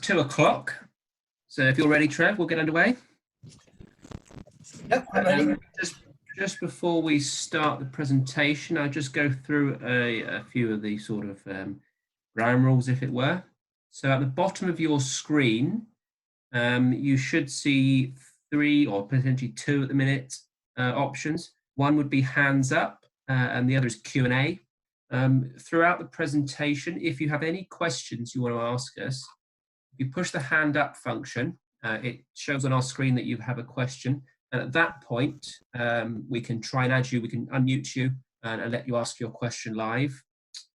2 o'clock. So if you're ready, Trev, we'll get underway. Yep, I'm ready. Just before we start the presentation, I'll just go through a few of the sort of ground rules, if it were. So at the bottom of your screen, you should see 3 or potentially 2 at the minute options. One would be hands up and the other is Q&A. Throughout the presentation, if you have any questions you want to ask us, if you push the hand up function, it shows on our screen that you have a question. And at that point, we can try and add you, we can unmute you and let you ask your question live.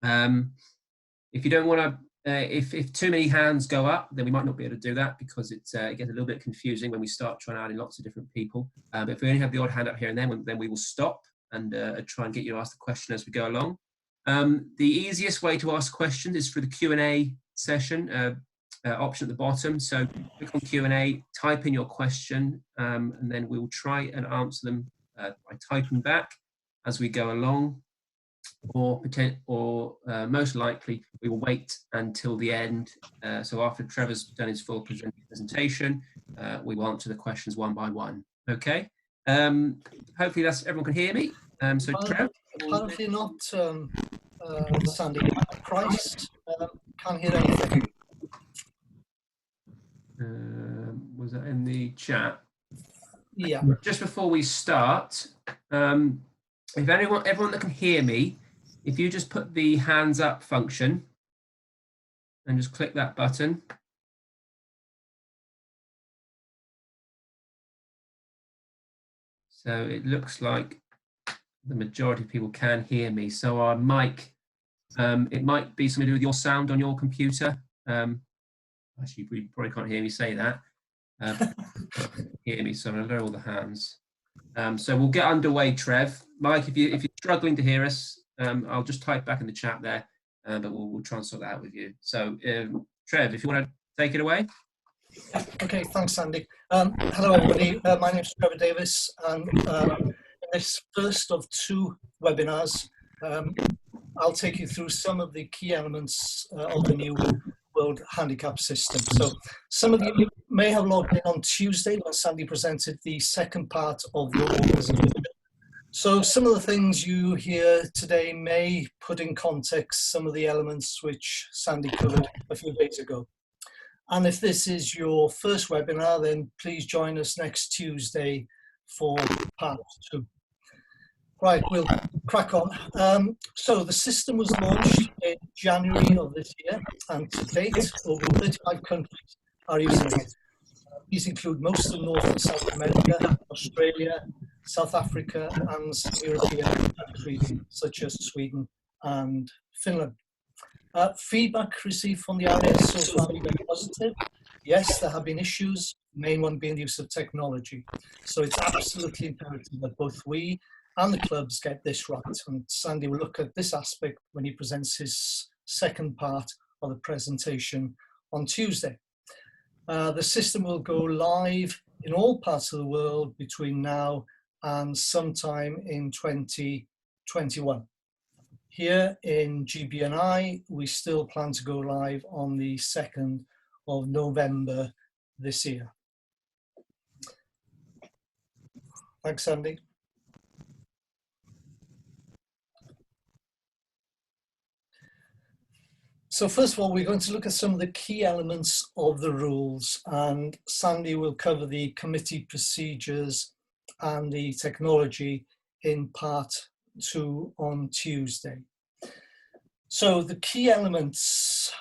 If you don't want to, if too many hands go up, then we might not be able to do that because it gets a little bit confusing when we start trying to add in lots of different people. But if we only have the odd hand up here and then we will stop and try and get you to ask the question as we go along. The easiest way to ask questions is through the Q&A session option at the bottom. So click on Q&A, type in your question, and then we'll try and answer them by typing back as we go along. Or most likely, we will wait until the end. So after Trevor's done his full presentation, we will answer the questions one by one. Okay. Hopefully everyone can hear me. So Trevor. Apparently not, Sandy. Price, can't hear anything. Was that in the chat? Yeah. Just before we start, if everyone that can hear me, if you just put the hands up function and just click that button. So it looks like the majority of people can hear me. So our mic, it might be something to do with your sound on your computer. Actually, you probably can't hear me say that. Hear me, so I'm going to lower all the hands. So we'll get underway, Trev. Mike, if you're struggling to hear us, I'll just type back in the chat there, but we'll try and sort that out with you. So, Trev, if you want to take it away. Okay, thanks, Sandy. Hello, everybody. My name is Trevor Davis, and in this first of 2 webinars, I'll take you through some of the key elements of the new World Handicap System. So some of you may have logged in on Tuesday when Sandy presented the second part of the rules. So some of the things you hear today may put in context some of the elements which Sandy covered a few days ago. And if this is your first webinar, then please join us next Tuesday for part 2. Right, we'll crack on. So the system was launched in January of this year, and to date, over 35 countries are using it. These include most of North and South America, Australia, South Africa, and some European countries such as Sweden and Finland. Feedback received from the audience so far has been positive. Yes, there have been issues, the main one being the use of technology. So it's absolutely imperative that both we and the clubs get this right. And Sandy will look at this aspect when he presents his second part of the presentation on Tuesday. The system will go live in all parts of the world between now and sometime in 2021. Here in GBNI, we still plan to go live on the 2nd of November this year. Thanks, Sandy. So first of all, we're going to look at some of the key elements of the rules, and Sandy will cover the committee procedures and the technology in part 2 on Tuesday. So the key elements,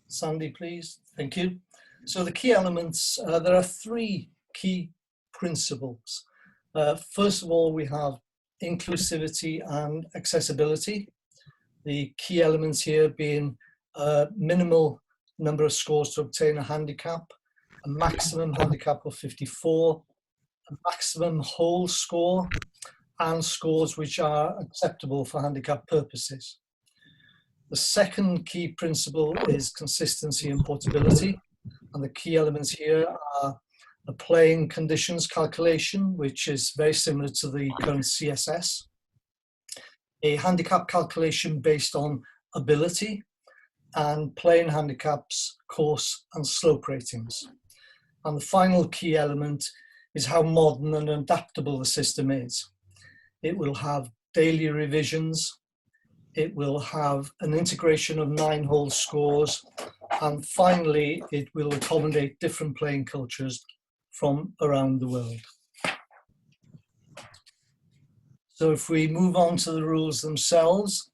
Sandy, please, thank you. So the key elements, there are 3 key principles. First of all, we have inclusivity and accessibility. The key elements here being a minimal number of scores to obtain a handicap, a maximum handicap of 54, a maximum whole score, and scores which are acceptable for handicap purposes. The second key principle is consistency and portability, and the key elements here are a playing conditions calculation, which is very similar to the current CSS, a handicap calculation based on ability, and playing handicaps, course and slope ratings. And the final key element is how modern and adaptable the system is. It will have daily revisions, it will have an integration of 9-hole scores, and finally it will accommodate different playing cultures from around the world. So if we move on to the rules themselves,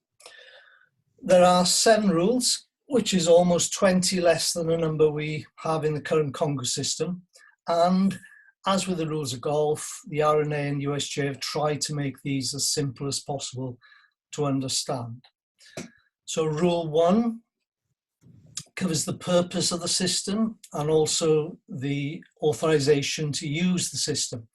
there are 7 rules, which is almost 20 less than the number we have in the current Congo system. And as with the rules of golf, the RNA and USJ have tried to make these as simple as possible to understand. So rule 1 covers the purpose of the system and also the authorization to use the system.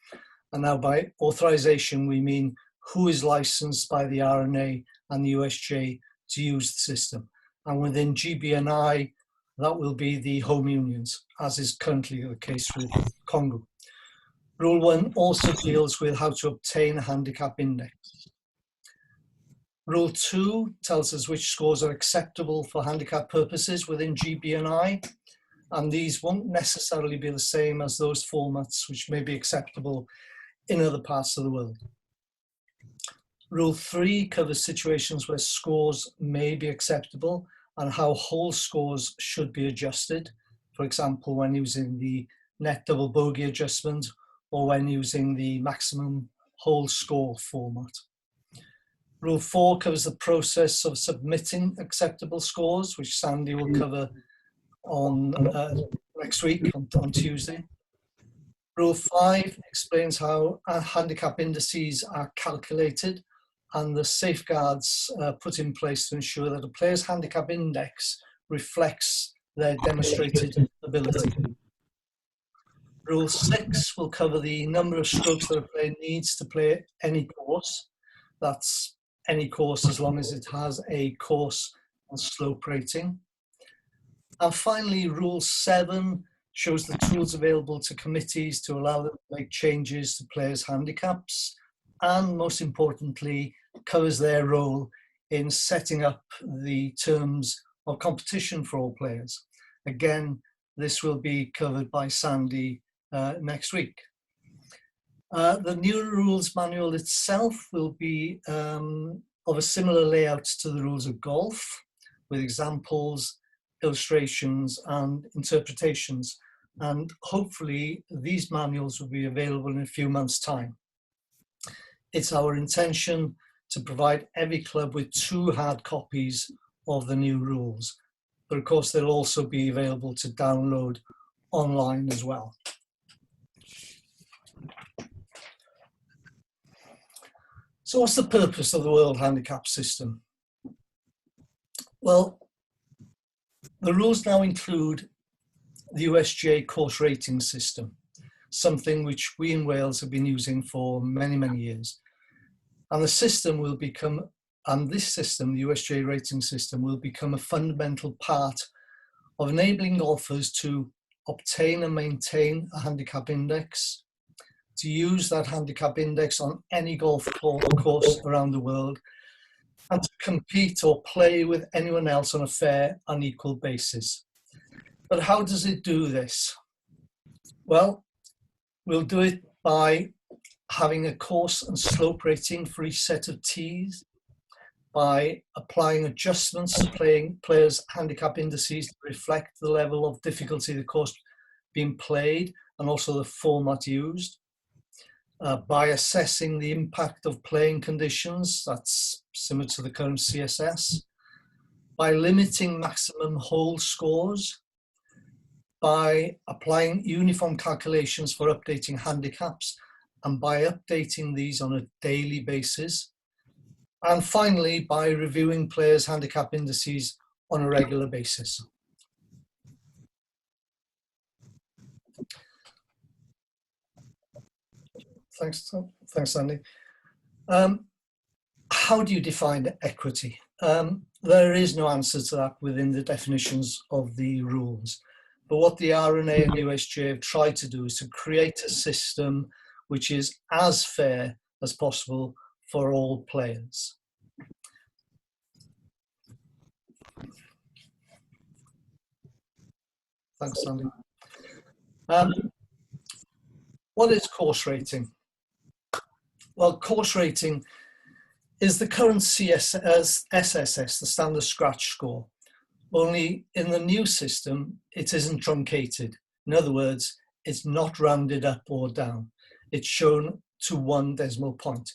And now by authorization, we mean who is licensed by the RNA and the USJ to use the system. And within GBNI, that will be the home unions, as is currently the case with Congo. Rule 1 also deals with how to obtain a handicap index. Rule 2 tells us which scores are acceptable for handicap purposes within GBNI, and these won't necessarily be the same as those formats which may be acceptable in other parts of the world. Rule 3 covers situations where scores may be acceptable and how whole scores should be adjusted. For example, when using the net double bogey adjustment or when using the maximum whole score format. Rule 4 covers the process of submitting acceptable scores, which Sandy will cover on next week on Tuesday. Rule 5 explains how handicap indices are calculated and the safeguards put in place to ensure that a player's handicap index reflects their demonstrated ability. Rule 6 will cover the number of strokes that a player needs to play any course. That's any course as long as it has a course and slope rating. And finally, Rule 7 shows the tools available to committees to allow them to make changes to players' handicaps, and most importantly, covers their role in setting up the terms of competition for all players. Again, this will be covered by Sandy next week. The new rules manual itself will be of a similar layout to the rules of golf, with examples, illustrations, and interpretations. And hopefully these manuals will be available in a few months' time. It's our intention to provide every club with 2 hard copies of the new rules. But of course, they'll also be available to download online as well. So what's the purpose of the World Handicap System? Well, the rules now include the USGA course rating system, something which we in Wales have been using for many, many years. And the system will become, and this system, the USGA rating system, will become a fundamental part of enabling golfers to obtain and maintain a handicap index, to use that handicap index on any golf course around the world, and to compete or play with anyone else on a fair and equal basis. But how does it do this? Well, we'll do it by having a course and slope rating for each set of tees, by applying adjustments to players' handicap indices to reflect the level of difficulty of the course being played and also the format used, by assessing the impact of playing conditions, that's similar to the current CSS, by limiting maximum hole scores, by applying uniform calculations for updating handicaps, and by updating these on a daily basis, and finally by reviewing players' handicap indices on a regular basis. Thanks, Sandy. How do you define equity? There is no answer to that within the definitions of the rules. But what the RNA and USJ have tried to do is to create a system which is as fair as possible for all players. Thanks, Sandy. What is course rating? Well, course rating is the current SSS, the standard scratch score. Only in the new system, it isn't truncated. In other words, it's not rounded up or down. It's shown to 1 decimal point.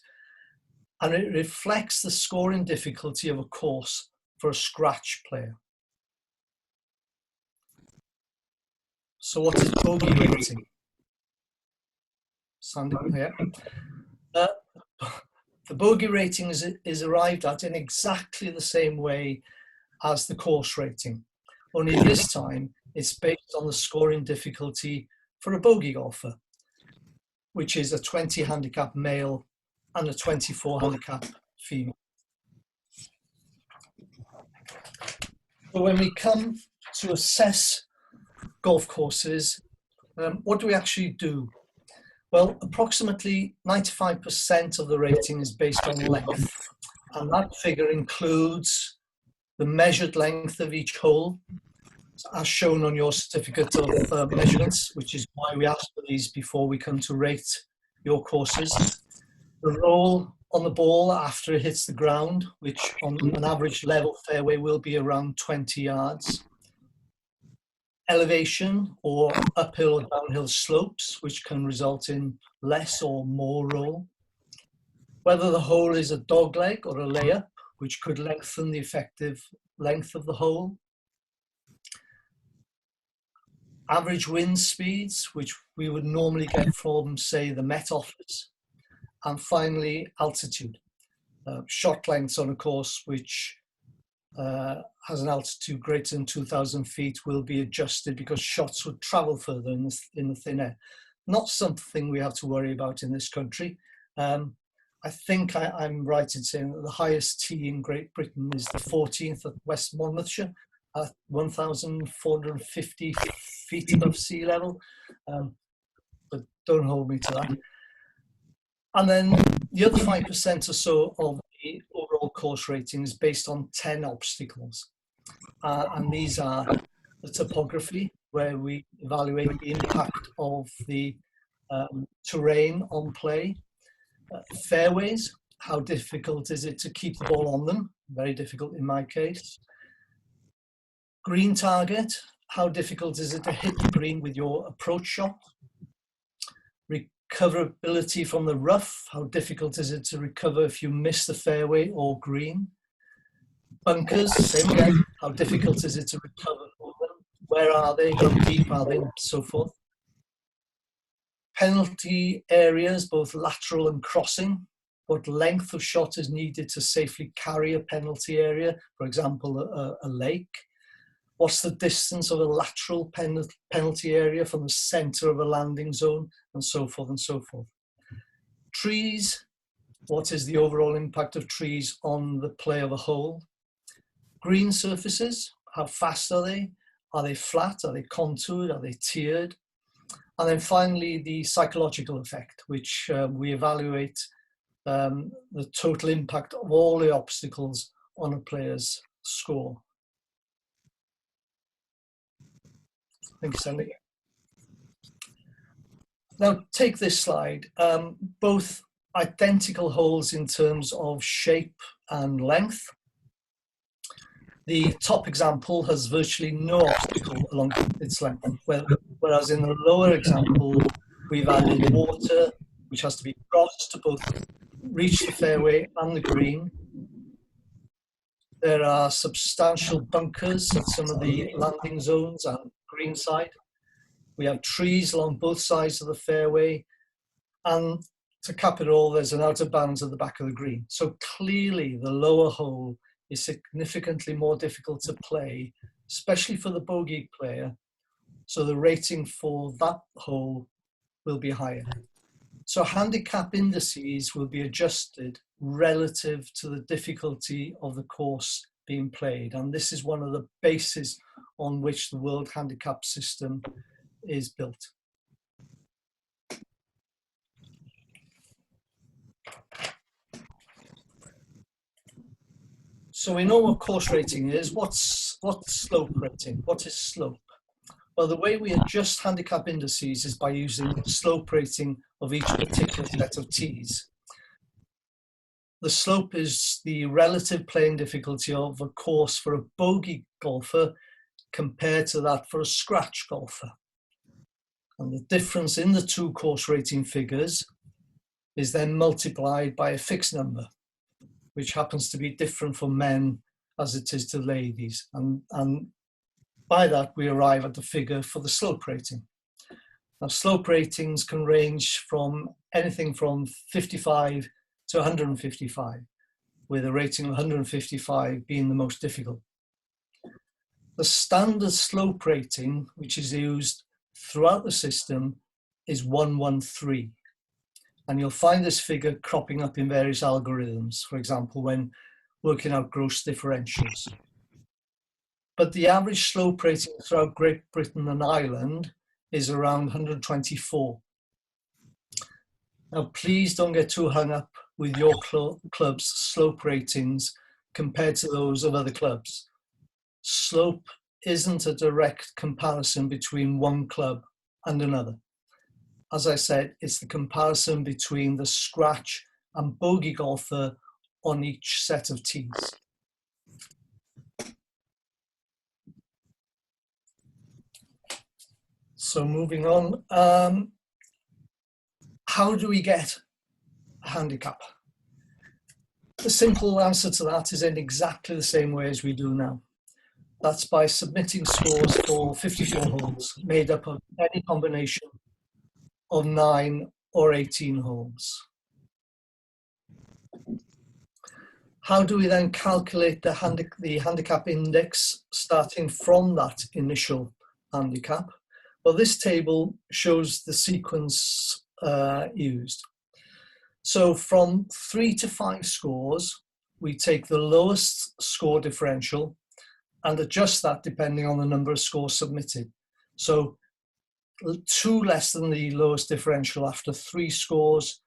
And it reflects the scoring difficulty of a course for a scratch player. So what is bogey rating? Sandy, yeah. The bogey rating is arrived at in exactly the same way as the course rating. Only this time, it's based on the scoring difficulty for a bogey golfer, which is a 20 handicap male and a 24 handicap female. So when we come to assess golf courses, what do we actually do? Well, approximately 95% of the rating is based on length, and that figure includes the measured length of each hole, as shown on your certificate of measurements, which is why we ask for these before we come to rate your courses. The roll on the ball after it hits the ground, which on an average level fairway will be around 20 yards. Elevation or uphill or downhill slopes, which can result in less or more roll. Whether the hole is a dogleg or a layup, which could lengthen the effective length of the hole. Average wind speeds, which we would normally get from, say, the Met Office. And finally, altitude. Shot lengths on a course which has an altitude greater than 2,000 feet will be adjusted because shots would travel further in the thin air. Not something we have to worry about in this country. I think I'm right in saying that the highest tee in Great Britain is the 14th at West Monmouthshire at 1,450 feet above sea level, but don't hold me to that. And then the other 5% or so of the overall course rating is based on 10 obstacles. And these are the topography, where we evaluate the impact of the terrain on play. Fairways, how difficult is it to keep the ball on them? Very difficult in my case. Green target, how difficult is it to hit the green with your approach shot? Recoverability from the rough, how difficult is it to recover if you miss the fairway or green? Bunkers, same again, how difficult is it to recover from them? Where are they, how deep are they, and so forth. Penalty areas, both lateral and crossing. What length of shot is needed to safely carry a penalty area, for example, a lake? What's the distance of a lateral penalty area from the center of a landing zone, and so forth and so forth. Trees, what is the overall impact of trees on the play of a hole? Green surfaces, how fast are they? Are they flat? Are they contoured? Are they tiered? And then finally, the psychological effect, which we evaluate the total impact of all the obstacles on a player's score. Thank you, Sandy. Now take this slide. Both identical holes in terms of shape and length. The top example has virtually no obstacle along its length, whereas in the lower example, we've added water, which has to be crossed to both reach the fairway and the green. There are substantial bunkers at some of the landing zones and green side. We have trees along both sides of the fairway, and to cap it all, there's an out of bounds at the back of the green. So clearly the lower hole is significantly more difficult to play, especially for the bogey player. So the rating for that hole will be higher. So handicap indices will be adjusted relative to the difficulty of the course being played. And this is one of the bases on which the World Handicap System is built. So we know what course rating is. What's slope rating? What is slope? Well, the way we adjust handicap indices is by using the slope rating of each particular set of tees. The slope is the relative playing difficulty of a course for a bogey golfer compared to that for a scratch golfer. And the difference in the two course rating figures is then multiplied by a fixed number, which happens to be different for men as it is to ladies. And by that, we arrive at the figure for the slope rating. Now, slope ratings can range from anything from 55 to 155, with a rating of 155 being the most difficult. The standard slope rating, which is used throughout the system, is 113. And you'll find this figure cropping up in various algorithms, for example, when working out gross differentials. But the average slope rating throughout Great Britain and Ireland is around 124. Now, please don't get too hung up with your club's slope ratings compared to those of other clubs. Slope isn't a direct comparison between one club and another. As I said, it's the comparison between the scratch and bogey golfer on each set of tees. So moving on, how do we get a handicap? The simple answer to that is in exactly the same way as we do now. That's by submitting scores for 54 holes made up of any combination of 9 or 18 holes. How do we then calculate the handicap index starting from that initial handicap? Well, this table shows the sequence used. So from 3 to 5 scores, we take the lowest score differential and adjust that depending on the number of scores submitted. So 2 less than the lowest differential after 3 scores,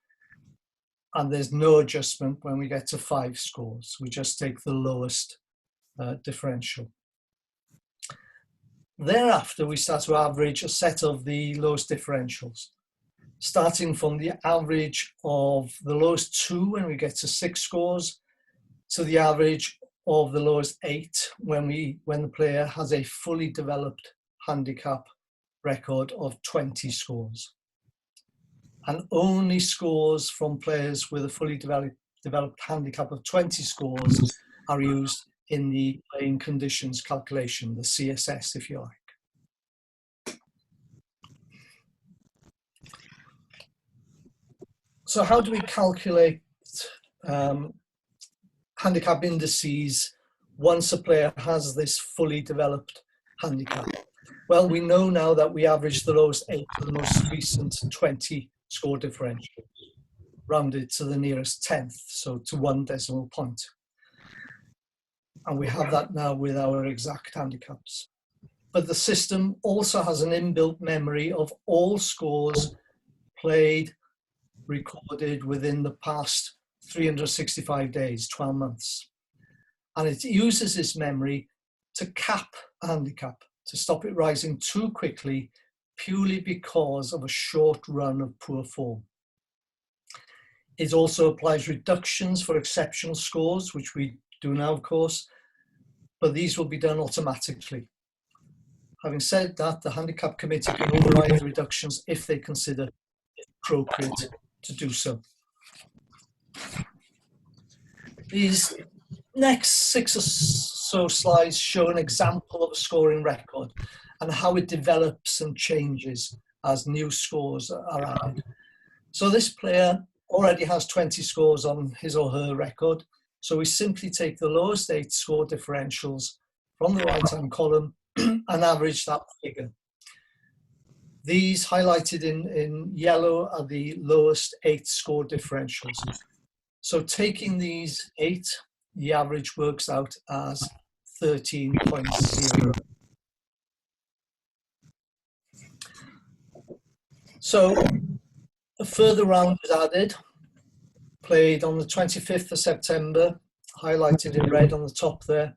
and there's no adjustment when we get to 5 scores. We just take the lowest differential. Thereafter, we start to average a set of the lowest differentials, starting from the average of the lowest 2 when we get to 6 scores, to the average of the lowest 8 when the player has a fully developed handicap record of 20 scores. And only scores from players with a fully developed handicap of 20 scores are used in the playing conditions calculation, the CSS, if you like. So how do we calculate handicap indices once a player has this fully developed handicap? Well, we know now that we average the lowest 8 to the most recent 20 score differential, rounded to the nearest 10th, so to 1 decimal point. And we have that now with our exact handicaps. But the system also has an inbuilt memory of all scores played, recorded within the past 365 days, 12 months. And it uses this memory to cap a handicap, to stop it rising too quickly, purely because of a short run of poor form. It also applies reductions for exceptional scores, which we do now, of course, but these will be done automatically. Having said that, the handicap committee can override the reductions if they consider it appropriate to do so. These next 6 or so slides show an example of a scoring record and how it develops and changes as new scores are added. So this player already has 20 scores on his or her record. So we simply take the lowest 8 score differentials from the right-hand column and average that figure. These highlighted in yellow are the lowest 8 score differentials. So taking these 8, the average works out as 13.0. So a further round is added, played on the 25th of September, highlighted in red on the top there,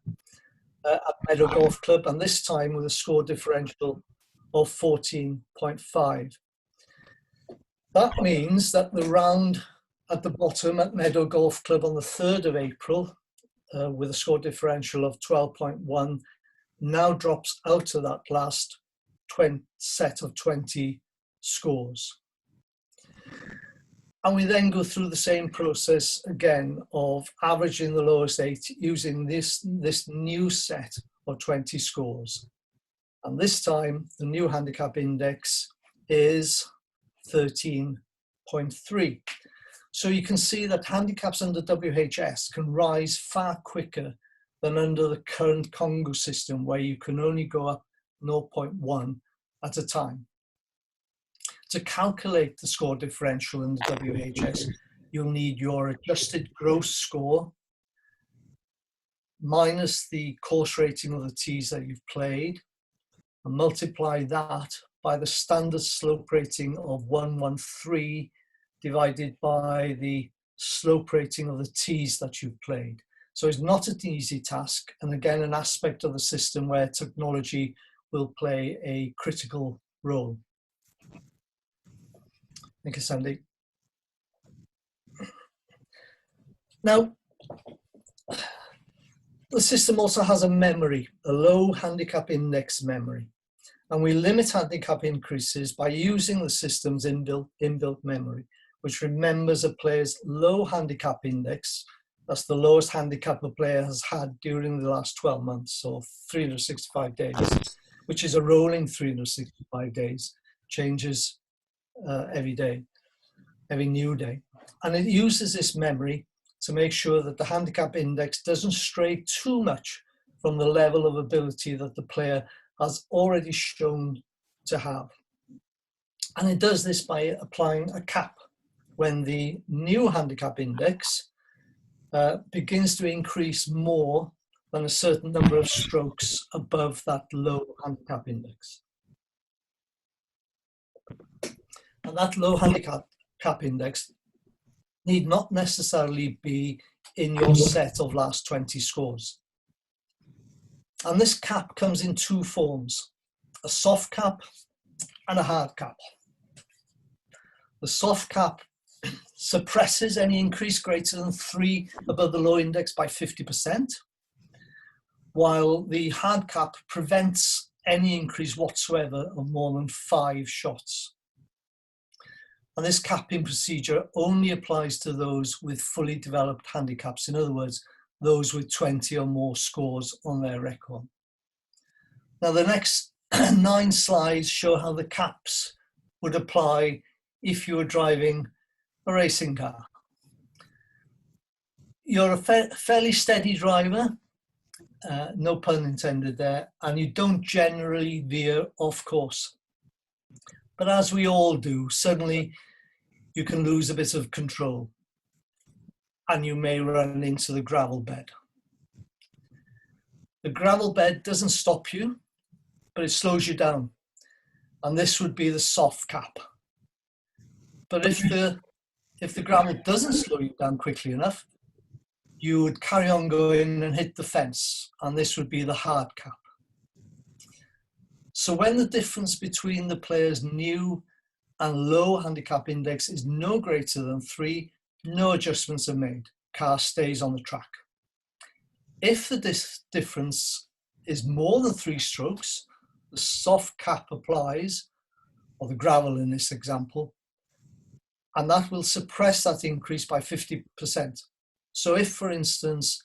at Meadow Golf Club, and this time with a score differential of 14.5. That means that the round at the bottom at Meadow Golf Club on the 3rd of April, with a score differential of 12.1, now drops out of that last set of 20 scores. And we then go through the same process again of averaging the lowest 8 using this new set of 20 scores. And this time, the new handicap index is 13.3. So you can see that handicaps under WHS can rise far quicker than under the current Congo system, where you can only go up 0.1 at a time. To calculate the score differential in the WHS, you'll need your adjusted gross score minus the course rating of the tees that you've played, and multiply that by the standard slope rating of 113 divided by the slope rating of the tees that you've played. So it's not an easy task, and again, an aspect of the system where technology will play a critical role. Thank you, Sandy. Now, the system also has a memory, a low handicap index memory, and we limit handicap increases by using the system's inbuilt memory, which remembers a player's low handicap index. That's the lowest handicap a player has had during the last 12 months, or 365 days, which is a rolling 365 days, changes every day, every new day. And it uses this memory to make sure that the handicap index doesn't stray too much from the level of ability that the player has already shown to have. And it does this by applying a cap when the new handicap index begins to increase more than a certain number of strokes above that low handicap index. And that low handicap index need not necessarily be in your set of last 20 scores. And this cap comes in two forms, a soft cap and a hard cap. The soft cap suppresses any increase greater than 3 above the low index by 50%, while the hard cap prevents any increase whatsoever of more than 5 shots. And this capping procedure only applies to those with fully developed handicaps. In other words, those with 20 or more scores on their record. Now, the next 9 slides show how the caps would apply if you were driving a racing car. You're a fairly steady driver, no pun intended there, and you don't generally veer off course. But as we all do, suddenly you can lose a bit of control and you may run into the gravel bed. The gravel bed doesn't stop you, but it slows you down. And this would be the soft cap. But if the gravel doesn't slow you down quickly enough, you would carry on going and hit the fence, and this would be the hard cap. So when the difference between the player's new and low handicap index is no greater than 3, no adjustments are made. Car stays on the track. If the difference is more than 3 strokes, the soft cap applies, or the gravel in this example, and that will suppress that increase by 50%. So if, for instance,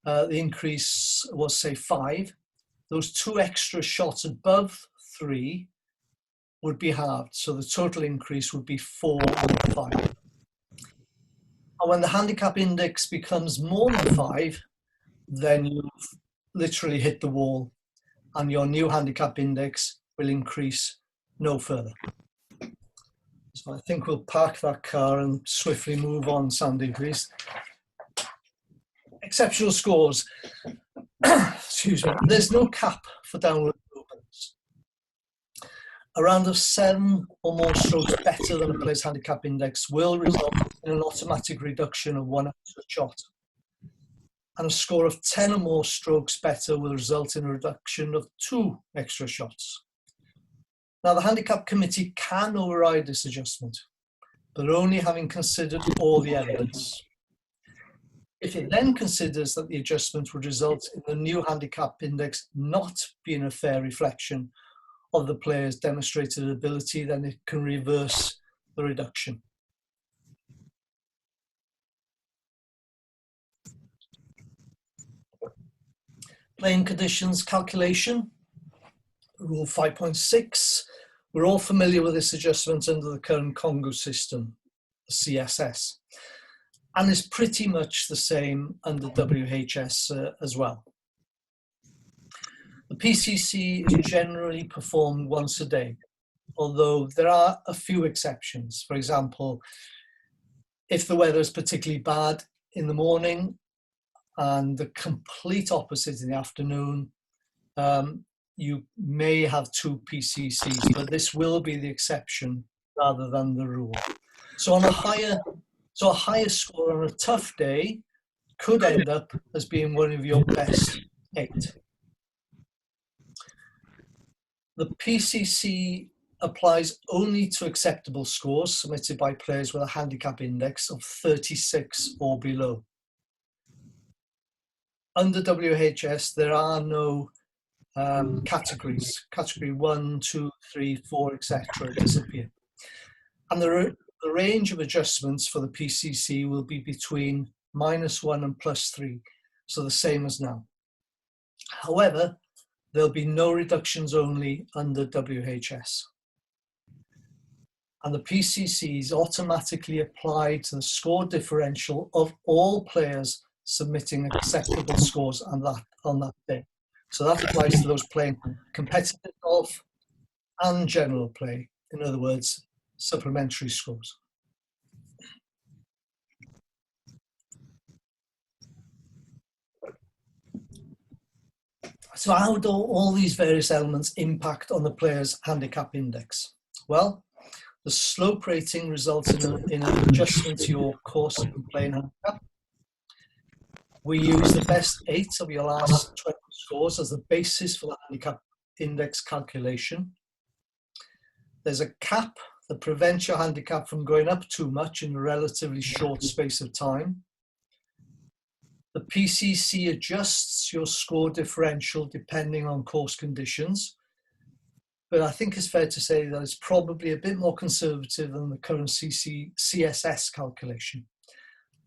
the increase was, say, 5, those 2 extra shots above 3 would be halved. So the total increase would be 4 and 5. And when the handicap index becomes more than 5, then you've literally hit the wall and your new handicap index will increase no further. So I think we'll park that car and swiftly move on, Sandy, please. Exceptional scores. Excuse me. There's no cap for downward movements. A round of 7 or more strokes better than a player's handicap index will result in an automatic reduction of 1 extra shot. And a score of 10 or more strokes better will result in a reduction of 2 extra shots. Now, the Handicap Committee can override this adjustment, but only having considered all the evidence. If it then considers that the adjustment would result in the new handicap index not being a fair reflection of the player's demonstrated ability, then it can reverse the reduction. Playing conditions calculation, Rule 5.6. We're all familiar with this adjustment under the current Congo system, the CSS, and it's pretty much the same under WHS as well. The PCC is generally performed once a day, although there are a few exceptions. For example, if the weather is particularly bad in the morning and the complete opposite in the afternoon, you may have 2 PCCs, but this will be the exception rather than the rule. So a higher score on a tough day could end up as being one of your best 8. The PCC applies only to acceptable scores submitted by players with a handicap index of 36 or below. Under WHS, there are no categories. Category 1, 2, 3, 4, etc. disappear. And the range of adjustments for the PCC will be between -1 and +3, so the same as now. However, there'll be no reductions only under WHS. And the PCC is automatically applied to the score differential of all players submitting acceptable scores on that day. So that applies to those playing competitive golf and general play. In other words, supplementary scores. So how do all these various elements impact on the player's handicap index? Well, the slope rating results in an adjustment to your course and playing handicap. We use the best 8 of your last 20 scores as the basis for the handicap index calculation. There's a cap that prevents your handicap from going up too much in a relatively short space of time. The PCC adjusts your score differential depending on course conditions, but I think it's fair to say that it's probably a bit more conservative than the current CSS calculation.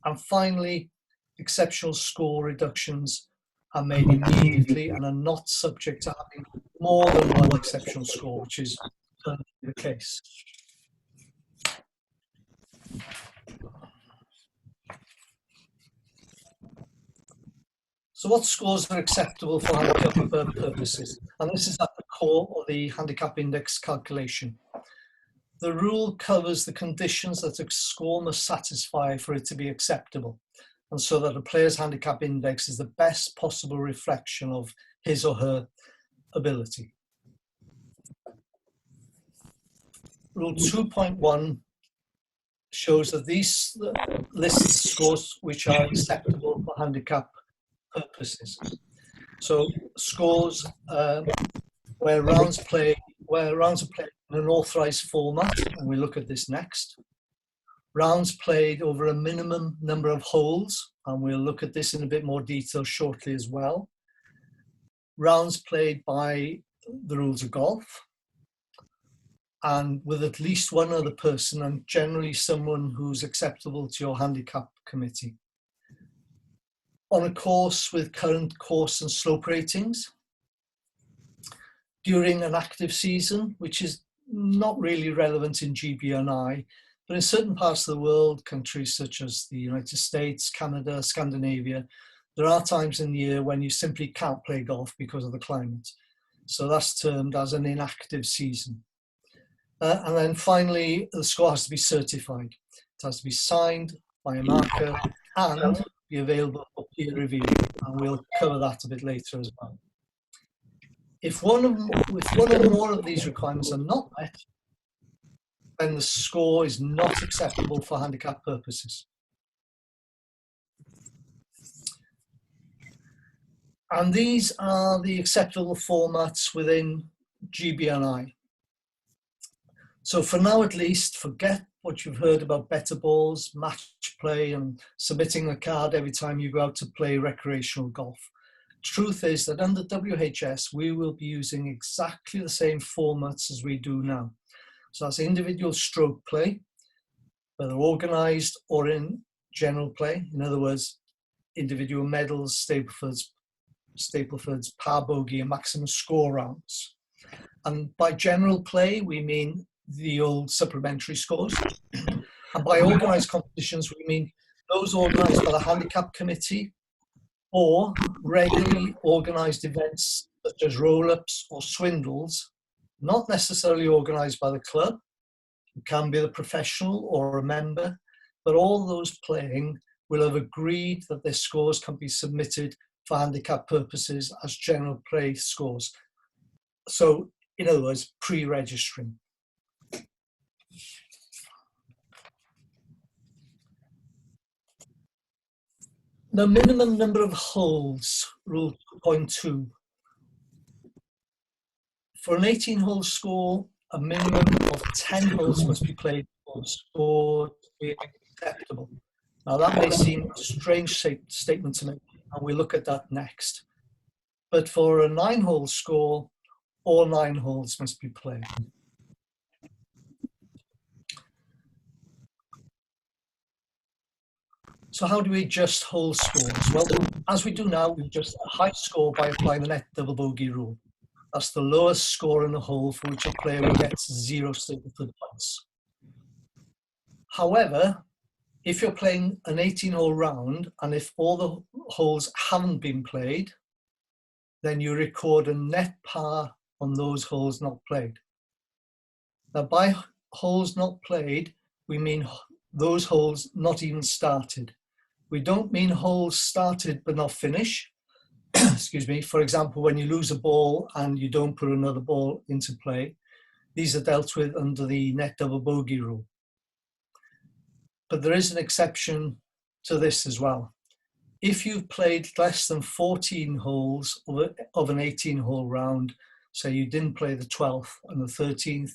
And finally, exceptional score reductions are made immediately and are not subject to having more than one exceptional score, which is currently the case. So what scores are acceptable for handicap purposes? And this is at the core of the handicap index calculation. The rule covers the conditions that a score must satisfy for it to be acceptable, and so that a player's handicap index is the best possible reflection of his or her ability. Rule 2.1 shows that these lists scores which are acceptable for handicap purposes. So scores where rounds are played in an authorized format, and we look at this next. Rounds played over a minimum number of holes, and we'll look at this in a bit more detail shortly as well. Rounds played by the rules of golf, and with at least one other person, and generally someone who's acceptable to your handicap committee. On a course with current course and slope ratings, during an active season, which is not really relevant in GB&I, but in certain parts of the world, countries such as the United States, Canada, Scandinavia, there are times in the year when you simply can't play golf because of the climate. So that's termed as an inactive season. And then finally, the score has to be certified. It has to be signed by a marker and be available for peer review, and we'll cover that a bit later as well. If one or more of these requirements are not met, then the score is not acceptable for handicap purposes. And these are the acceptable formats within GB&I. So for now, at least, forget what you've heard about better balls, match play, and submitting a card every time you go out to play recreational golf. Truth is that under WHS, we will be using exactly the same formats as we do now. So that's individual stroke play, whether organised or in general play. In other words, individual medals, Staplefords, par bogey, and maximum score rounds. And by general play, we mean the old supplementary scores. And by organised competitions, we mean those organised by the handicap committee or regularly organised events such as roll-ups or swindles, not necessarily organised by the club. It can be the professional or a member, but all those playing will have agreed that their scores can be submitted for handicap purposes as general play scores. So, in other words, pre-registering. The minimum number of holes, rule 2.2. For an 18-hole score, a minimum of 10 holes must be played for the score to be acceptable. Now that may seem a strange statement to make, and we'll look at that next. But for a 9-hole score, all 9 holes must be played. So how do we adjust hole scores? Well, as we do now, we adjust a high score by applying the net double bogey rule. That's the lowest score in the hole for which a player will get 0 Stapleford points. However, if you're playing an 18-hole round and if all the holes haven't been played, then you record a net par on those holes not played. Now, by holes not played, we mean those holes not even started. We don't mean holes started but not finished. Excuse me. For example, when you lose a ball and you don't put another ball into play, these are dealt with under the net double bogey rule. But there is an exception to this as well. If you've played less than 14 holes of an 18-hole round, so you didn't play the 12th and the 13th,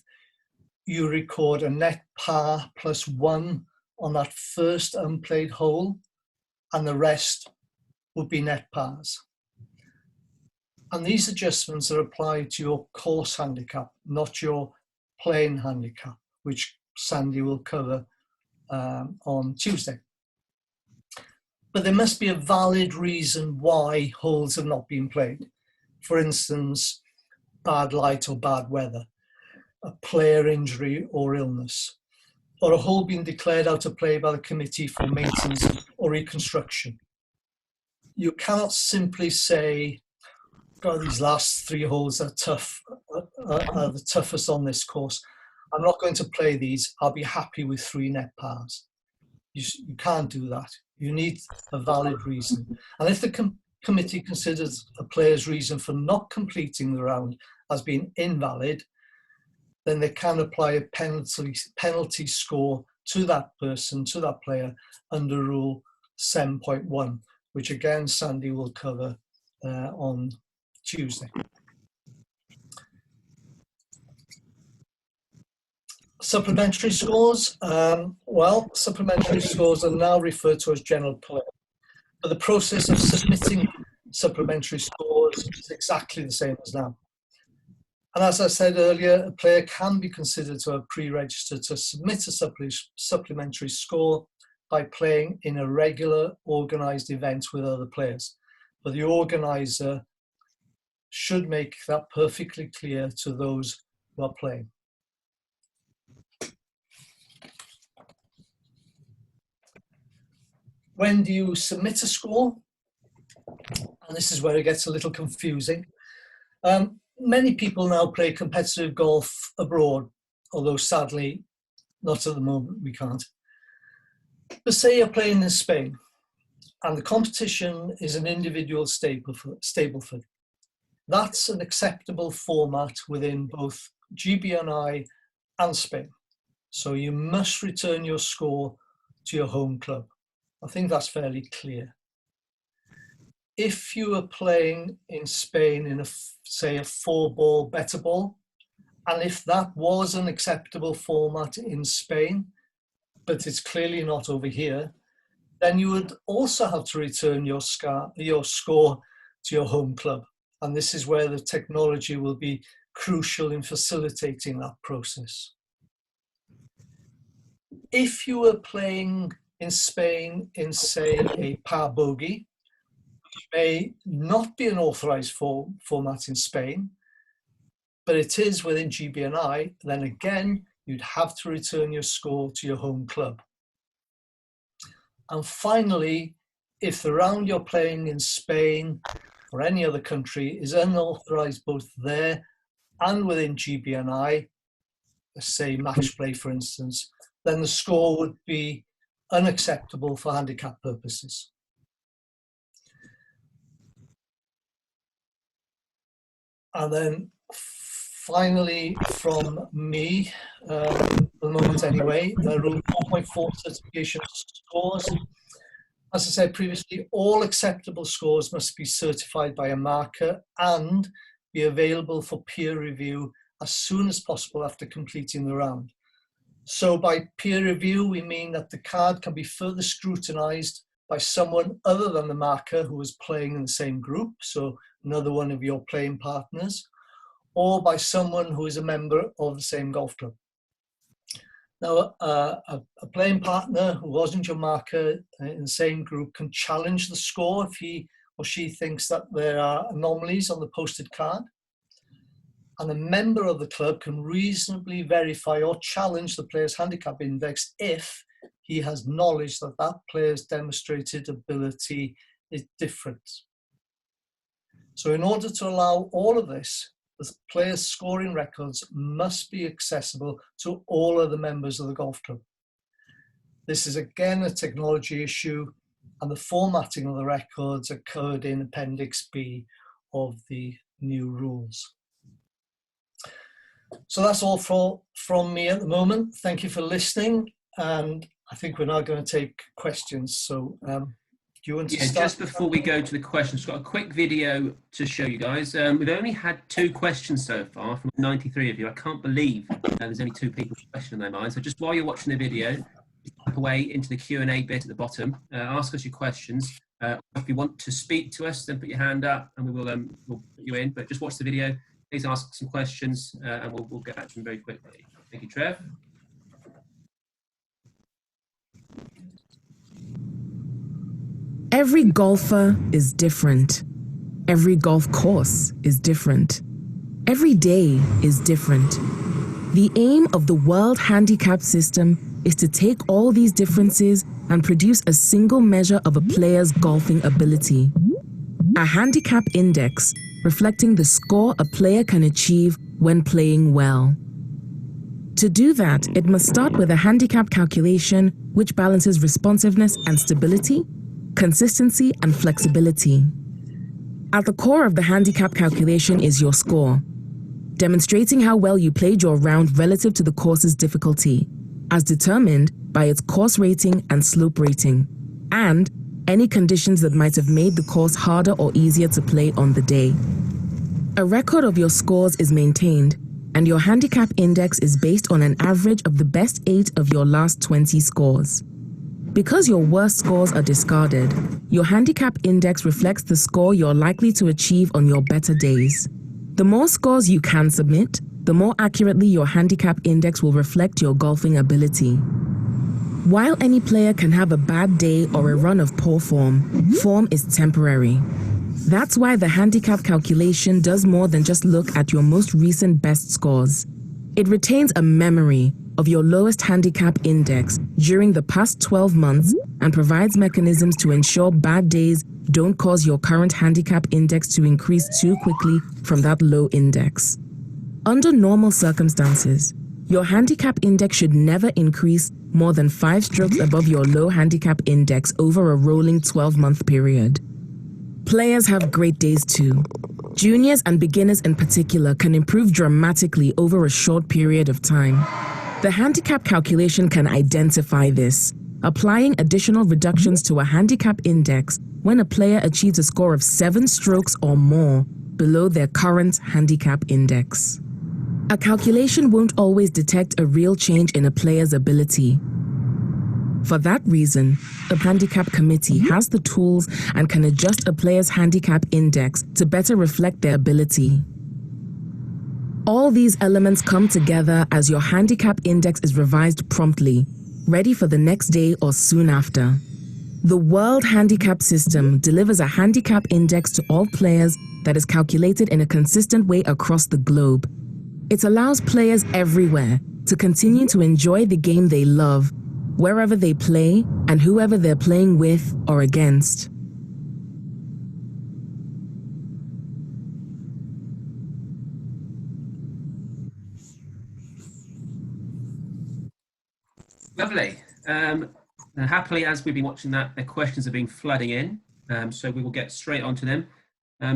you record a net par +1 on that first unplayed hole, and the rest would be net pars. And these adjustments are applied to your course handicap, not your playing handicap, which Sandy will cover on Tuesday. But there must be a valid reason why holes have not been played. For instance, bad light or bad weather, a player injury or illness, or a hole being declared out of play by the committee for maintenance or reconstruction. You cannot simply say, God, these last 3 holes are tough, are the toughest on this course. I'm not going to play these. I'll be happy with 3 net pars. You can't do that. You need a valid reason. And if the committee considers a player's reason for not completing the round as being invalid, then they can apply a penalty score to that person, to that player, under Rule 7.1, which again Sandy will cover on Tuesday. Supplementary scores. Well, supplementary scores are now referred to as general play, but the process of submitting supplementary scores is exactly the same as now. And as I said earlier, a player can be considered to have pre-registered to submit a supplementary score by playing in a regular organised event with other players. But the organiser should make that perfectly clear to those who are playing. When do you submit a score? And this is where it gets a little confusing. Many people now play competitive golf abroad, although sadly, not at the moment, we can't. But say you're playing in Spain, and the competition is an individual Stapleford. That's an acceptable format within both GBNI and Spain. So you must return your score to your home club. I think that's fairly clear. If you are playing in Spain in say a 4-ball better ball, And if that was an acceptable format in Spain, but it's clearly not over here, then you would also have to return your score to your home club. And this is where the technology will be crucial in facilitating that process. If you were playing in Spain in, say, a par bogey, which may not be an authorized format in Spain, but it is within GBNI, then again, you'd have to return your score to your home club. And finally, if the round you're playing in Spain or any other country is unauthorized both there and within GBNI, say match play for instance, then the score would be unacceptable for handicap purposes. And then finally from me, for the moment anyway, Rule 4.4 certification scores. As I said previously, all acceptable scores must be certified by a marker and be available for peer review as soon as possible after completing the round. So by peer review, we mean that the card can be further scrutinized by someone other than the marker who is playing in the same group, so another one of your playing partners, or by someone who is a member of the same golf club. Now, a playing partner who wasn't your marker in the same group can challenge the score if he or she thinks that there are anomalies on the posted card. And a member of the club can reasonably verify or challenge the player's handicap index if he has knowledge that that player's demonstrated ability is different. So in order to allow all of this, the player's scoring records must be accessible to all other members of the golf club. This is again a technology issue, and the formatting of the records are covered in Appendix B of the new rules. So that's all from me at the moment. Thank you for listening, and I think we're now going to take questions. So do you want to start? Just before we go to the questions, we've got a quick video to show you guys. We've only had 2 questions so far from 93 of you. I can't believe there's only 2 people questioning their minds. So just while you're watching the video, step away into the Q&A bit at the bottom. Ask us your questions. If you want to speak to us, then put your hand up and we will we'll put you in. But just watch the video. Please ask some questions and we'll get back to them very quickly. Thank you, Trev. Every golfer is different. Every golf course is different. Every day is different. The aim of the World Handicap System is to take all these differences and produce a single measure of a player's golfing ability. A handicap index reflecting the score a player can achieve when playing well. To do that, it must start with a handicap calculation which balances responsiveness and stability, consistency and flexibility. At the core of the handicap calculation is your score, demonstrating how well you played your round relative to the course's difficulty, as determined by its course rating and slope rating, and any conditions that might have made the course harder or easier to play on the day. A record of your scores is maintained, and your handicap index is based on an average of the best 8 of your last 20 scores. Because your worst scores are discarded, your handicap index reflects the score you're likely to achieve on your better days. The more scores you can submit, the more accurately your handicap index will reflect your golfing ability. While any player can have a bad day or a run of poor form, form is temporary. That's why the handicap calculation does more than just look at your most recent best scores. It retains a memory of your lowest handicap index during the past 12 months and provides mechanisms to ensure bad days don't cause your current handicap index to increase too quickly from that low index. Under normal circumstances, your handicap index should never increase more than 5 strokes above your low handicap index over a rolling 12-month period. Players have great days too. Juniors and beginners in particular can improve dramatically over a short period of time. The handicap calculation can identify this, applying additional reductions to a handicap index when a player achieves a score of 7 strokes or more below their current handicap index. A calculation won't always detect a real change in a player's ability. For that reason, the handicap committee has the tools and can adjust a player's handicap index to better reflect their ability. All these elements come together as your handicap index is revised promptly, ready for the next day or soon after. The World Handicap System delivers a handicap index to all players that is calculated in a consistent way across the globe. It allows players everywhere to continue to enjoy the game they love, wherever they play and whoever they're playing with or against. Lovely. Happily, as we've been watching that, the questions have been flooding in, so we will get straight onto them.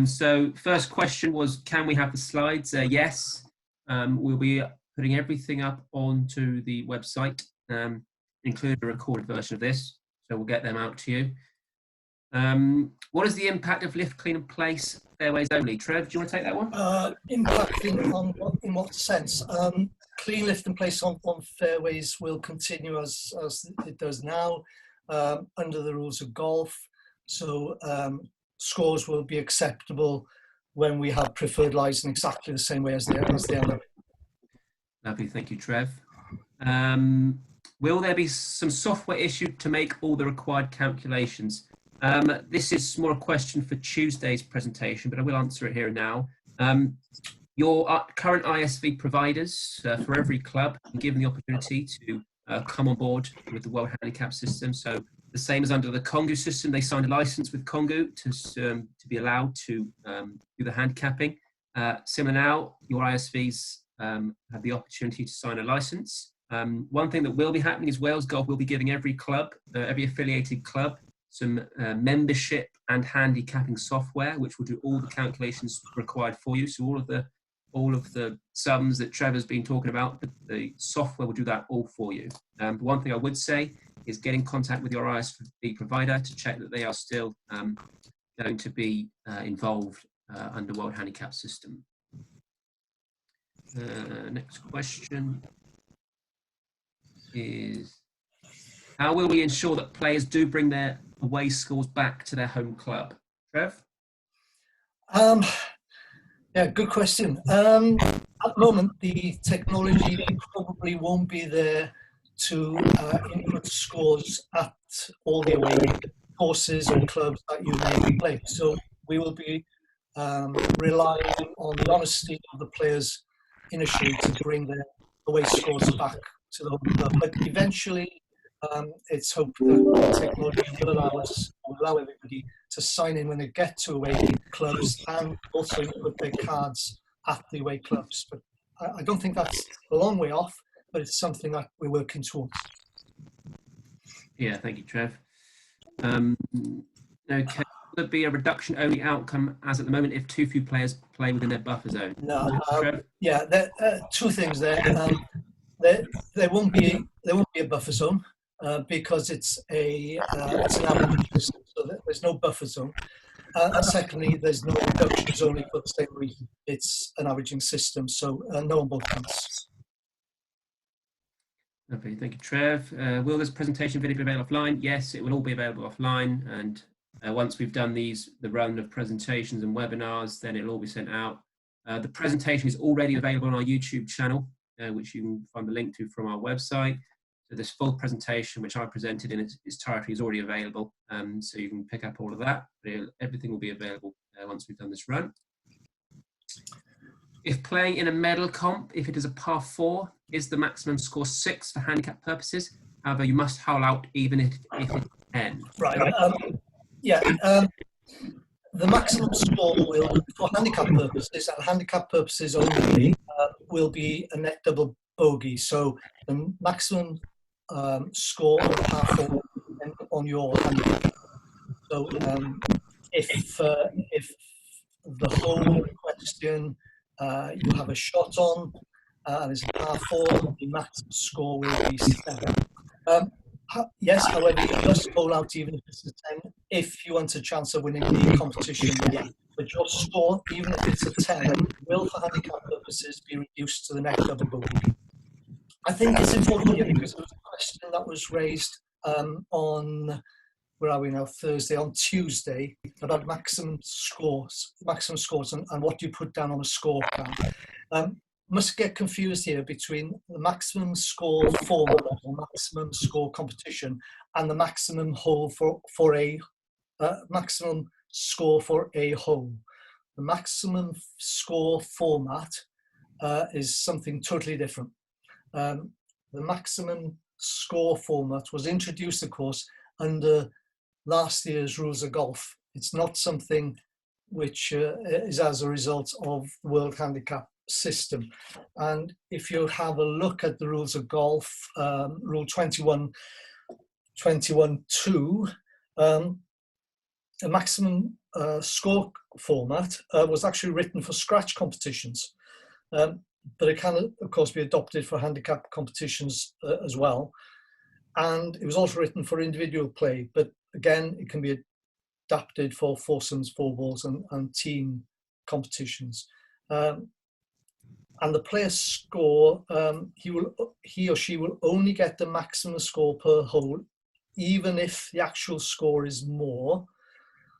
So first question was, can we have the slides? Yes. We'll be putting everything up onto the website, including a recorded version of this, so we'll get them out to you. What is the impact of lift, clean and place fairways only? Trev, do you want to take that one? Impacting on in what sense? Clean lift and place on fairways will continue as it does now under the rules of golf. So scores will be acceptable when we have preferred lies in exactly the same way as they are. Lovely, thank you, Trev. Will there be some software issued to make all the required calculations? This is more a question for Tuesday's presentation, but I will answer it here and now. Your current ISV providers for every club are given the opportunity to come on board with the World Handicap System. So the same as under the Kongu system, they signed a license with Kongu to be allowed to do the handicapping. Similar now, your ISVs have the opportunity to sign a license. One thing that will be happening is Wales Golf will be giving every club, every affiliated club, some membership and handicapping software, which will do all the calculations required for you. So all of the sums that Trevor's been talking about, the software will do that all for you. But one thing I would say is get in contact with your ISV provider to check that they are still going to be involved under World Handicap System. Next question is, how will we ensure that players do bring their away scores back to their home club? Trev? Yeah, good question. At the moment, the technology probably won't be there to input scores at all the away courses or clubs that you may play. So we will be relying on the honesty of the players initially to bring their away scores back to the home club. But eventually, it's hoped that technology will allow everybody to sign in when they get to away clubs and also input their cards at the away clubs. But I don't think that's a long way off, but it's something that we're working towards. Yeah, thank you, Trev. Okay, will there be a reduction only outcome as at the moment if too few players play within their buffer zone? No, yeah, two things there. There won't be a buffer zone because it's an average system, so there's no buffer zone. And secondly, there's no reductions only for the same reason. It's an averaging system, so no on both counts. Okay, thank you, Trev. Will this presentation video be available offline? Yes, it will all be available offline, and once we've done the run of presentations and webinars, then it'll all be sent out. The presentation is already available on our YouTube channel, which you can find the link to from our website. So this full presentation, which I presented in its entirety, is already available, so you can pick up all of that. Everything will be available once we've done this run. If playing in a medal comp, if it is a par 4, is the maximum score 6 for handicap purposes? However, you must howl out even if it's 10. Right. The maximum score will, for handicap purposes and handicap purposes only, will be a net double bogey. So the maximum score of par 4 on your handicap. So if the whole question you have a shot on and it's a par 4, the maximum score will be 7. Yes, however, you must roll out even if it's a 10 if you want a chance of winning the competition. Yeah. But your score, even if it's a 10, will for handicap purposes purposes be reduced to the net double bogey. I think it's important here because there was a question that was raised on, where are we now, Thursday, on Tuesday, about maximum scores and what you put down on a scorecard. Must get confused here between the maximum score format or maximum score competition and the maximum hole for a maximum score for a hole. The maximum score format is something totally different. The maximum score format was introduced, of course, under last year's Rules of Golf. It's not something which is as a result of the World Handicap System. And if you have a look at the Rules of Golf, Rule 21.2, a maximum score format was actually written for scratch competitions. But it can, of course, be adopted for handicap competitions as well. And it was also written for individual play, but again, it can be adapted for foursomes, four balls, and team competitions. And the player's score, he or she will only get the maximum score per hole, even if the actual score is more.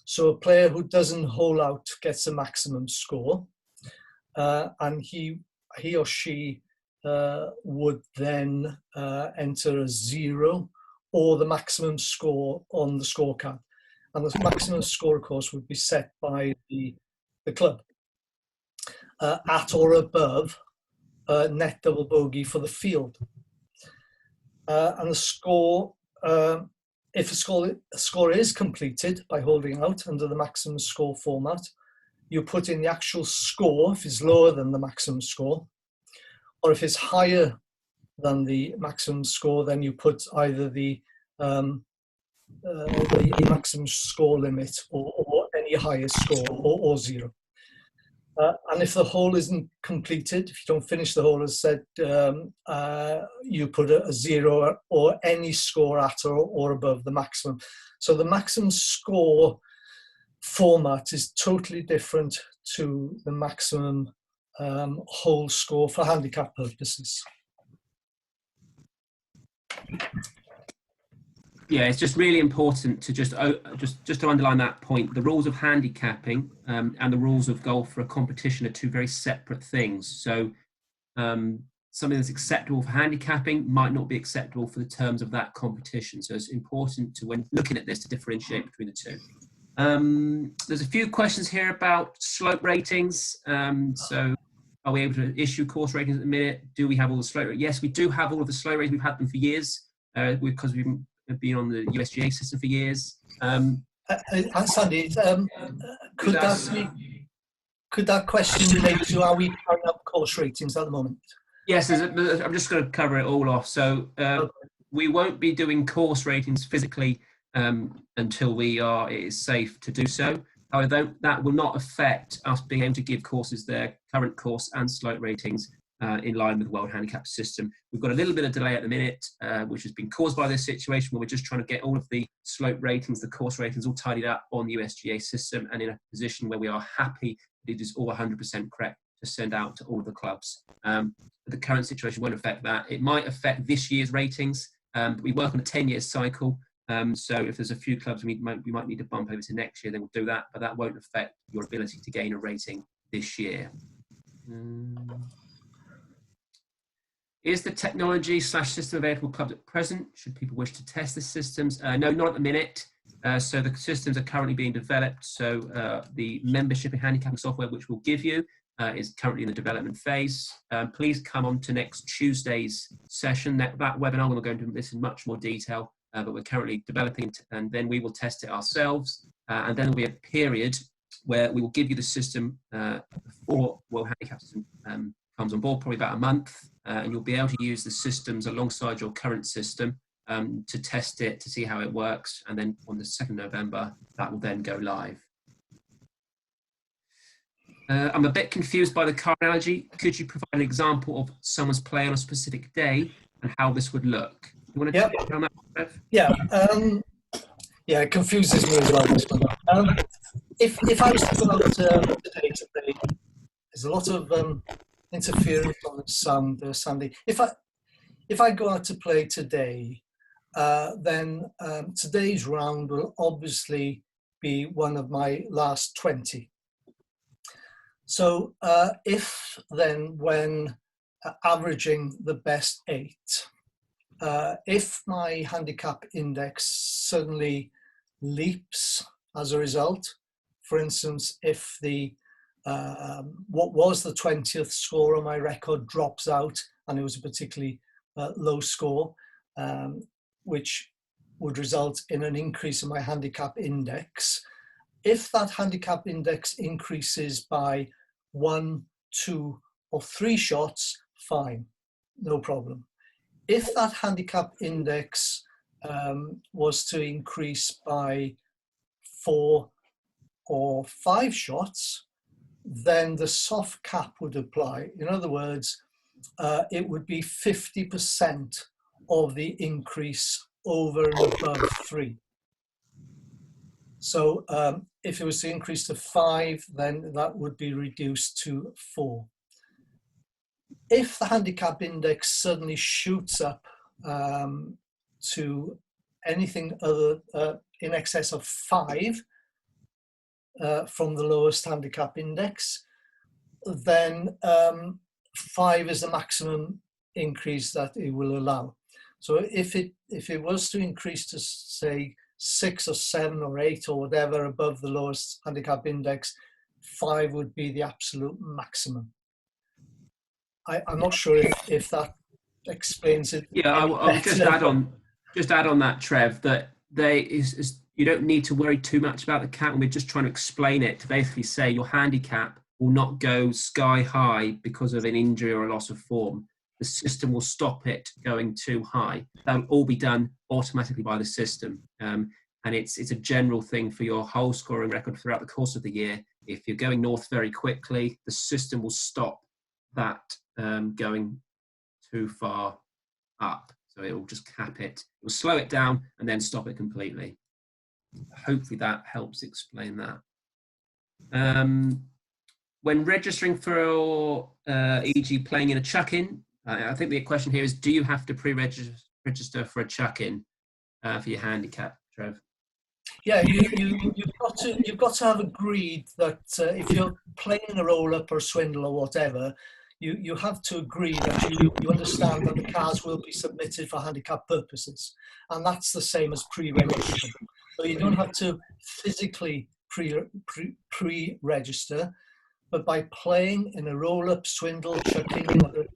So a player who doesn't hole out gets a maximum score, and he or she would then enter a 0 or the maximum score on the scorecard. And the maximum score, of course, would be set by the club at or above net double bogey for the field. And the score, if a score is completed by holding out under the maximum score format, you put in the actual score if it's lower than the maximum score, or if it's higher than the maximum score, then you put either the maximum score limit or any higher score or 0. And if the hole isn't completed, if you don't finish the hole, as said, you put a 0 or any score at or above the maximum. So the maximum score format is totally different to the maximum hole score for handicap purposes. Yeah, it's just really important to just to underline that point. The rules of handicapping and the rules of golf for a competition are two very separate things. So something that's acceptable for handicapping might not be acceptable for the terms of that competition. So it's important to, when looking at this, to differentiate between the two. There's a few questions here about slope ratings. So are we able to issue course ratings at the minute? Do we have all the slope ratings? Yes, we do have all of the slope ratings. We've had them for years because we've been on the USGA system for years. Sandy, could that question relate to how we carry out course ratings at the moment? Yes, I'm just going to cover it all off. So we won't be doing course ratings physically until it is safe to do so. However, that will not affect us being able to give courses their current course and slope ratings in line with the World Handicap System. We've got a little bit of delay at the minute, which has been caused by this situation where we're just trying to get all of the slope ratings, the course ratings all tidied up on the USGA system and in a position where we are happy that it is all 100% correct to send out to all of the clubs. The current situation won't affect that. It might affect this year's ratings, but we work on a 10-year cycle. So if there's a few clubs we might need to bump over to next year, then we'll do that, but that won't affect your ability to gain a rating this year. Is the technology / system available to clubs at present? Should people wish to test the systems? No, not at the minute. So the systems are currently being developed. So the membership and handicapping software, which we'll give you, is currently in the development phase. Please come on to next Tuesday's session. That webinar, we'll go into this in much more detail, but we're currently developing it, and then we will test it ourselves. And then there'll be a period where we will give you the system before World Handicap System comes on board, probably about a month, and you'll be able to use the systems alongside your current system to test it, to see how it works, and then on the 2nd of November, that will then go live. I'm a bit confused by the car analogy. Could you provide an example of someone's play on a specific day and how this would look? You want to check on that, Trev? Yeah, yeah, it confuses me as well, this one. If I was to go out today to play, there's a lot of interference on the sound, Sandy. If I go out to play today, then today's round will obviously be one of my last 20. So if then when averaging the best 8, if my handicap index suddenly leaps as a result, for instance, if the what was the 20th score on my record drops out and it was a particularly low score, which would result in an increase in my handicap index. If that handicap index increases by 1, 2, or 3 shots, fine, no problem. If that handicap index was to increase by 4 or 5 shots, then the soft cap would apply. In other words, it would be 50% of the increase over and above 3. So if it was to increase to 5, then that would be reduced to 4. If the handicap index suddenly shoots up to anything other in excess of 5 from the lowest handicap index, then 5 is the maximum increase that it will allow. So if it was to increase to, say, 6 or 7 or 8 or whatever above the lowest handicap index, 5 would be the absolute maximum. I'm not sure if that explains it. Yeah, I will just add on that, Trev, that you don't need to worry too much about the cap. And we're just trying to explain it to basically say your handicap will not go sky high because of an injury or a loss of form. The system will stop it going too high. That'll all be done automatically by the system. And it's a general thing for your whole scoring record throughout the course of the year. If you're going north very quickly, the system will stop that going too far up. So it will just cap it. It will slow it down and then stop it completely. Hopefully that helps explain that. When registering for, e.g. playing in a chuck-in, I think the question here is, do you have to pre-register for a chuck-in for your handicap, Trev? Yeah, you've got to have agreed that if you're playing a roll-up or swindle or whatever, you have to agree that you understand that the cards will be submitted for handicap purposes. And that's the same as pre-registering. So you don't have to physically pre-register, but by playing in a roll-up, swindle, chucking, whatever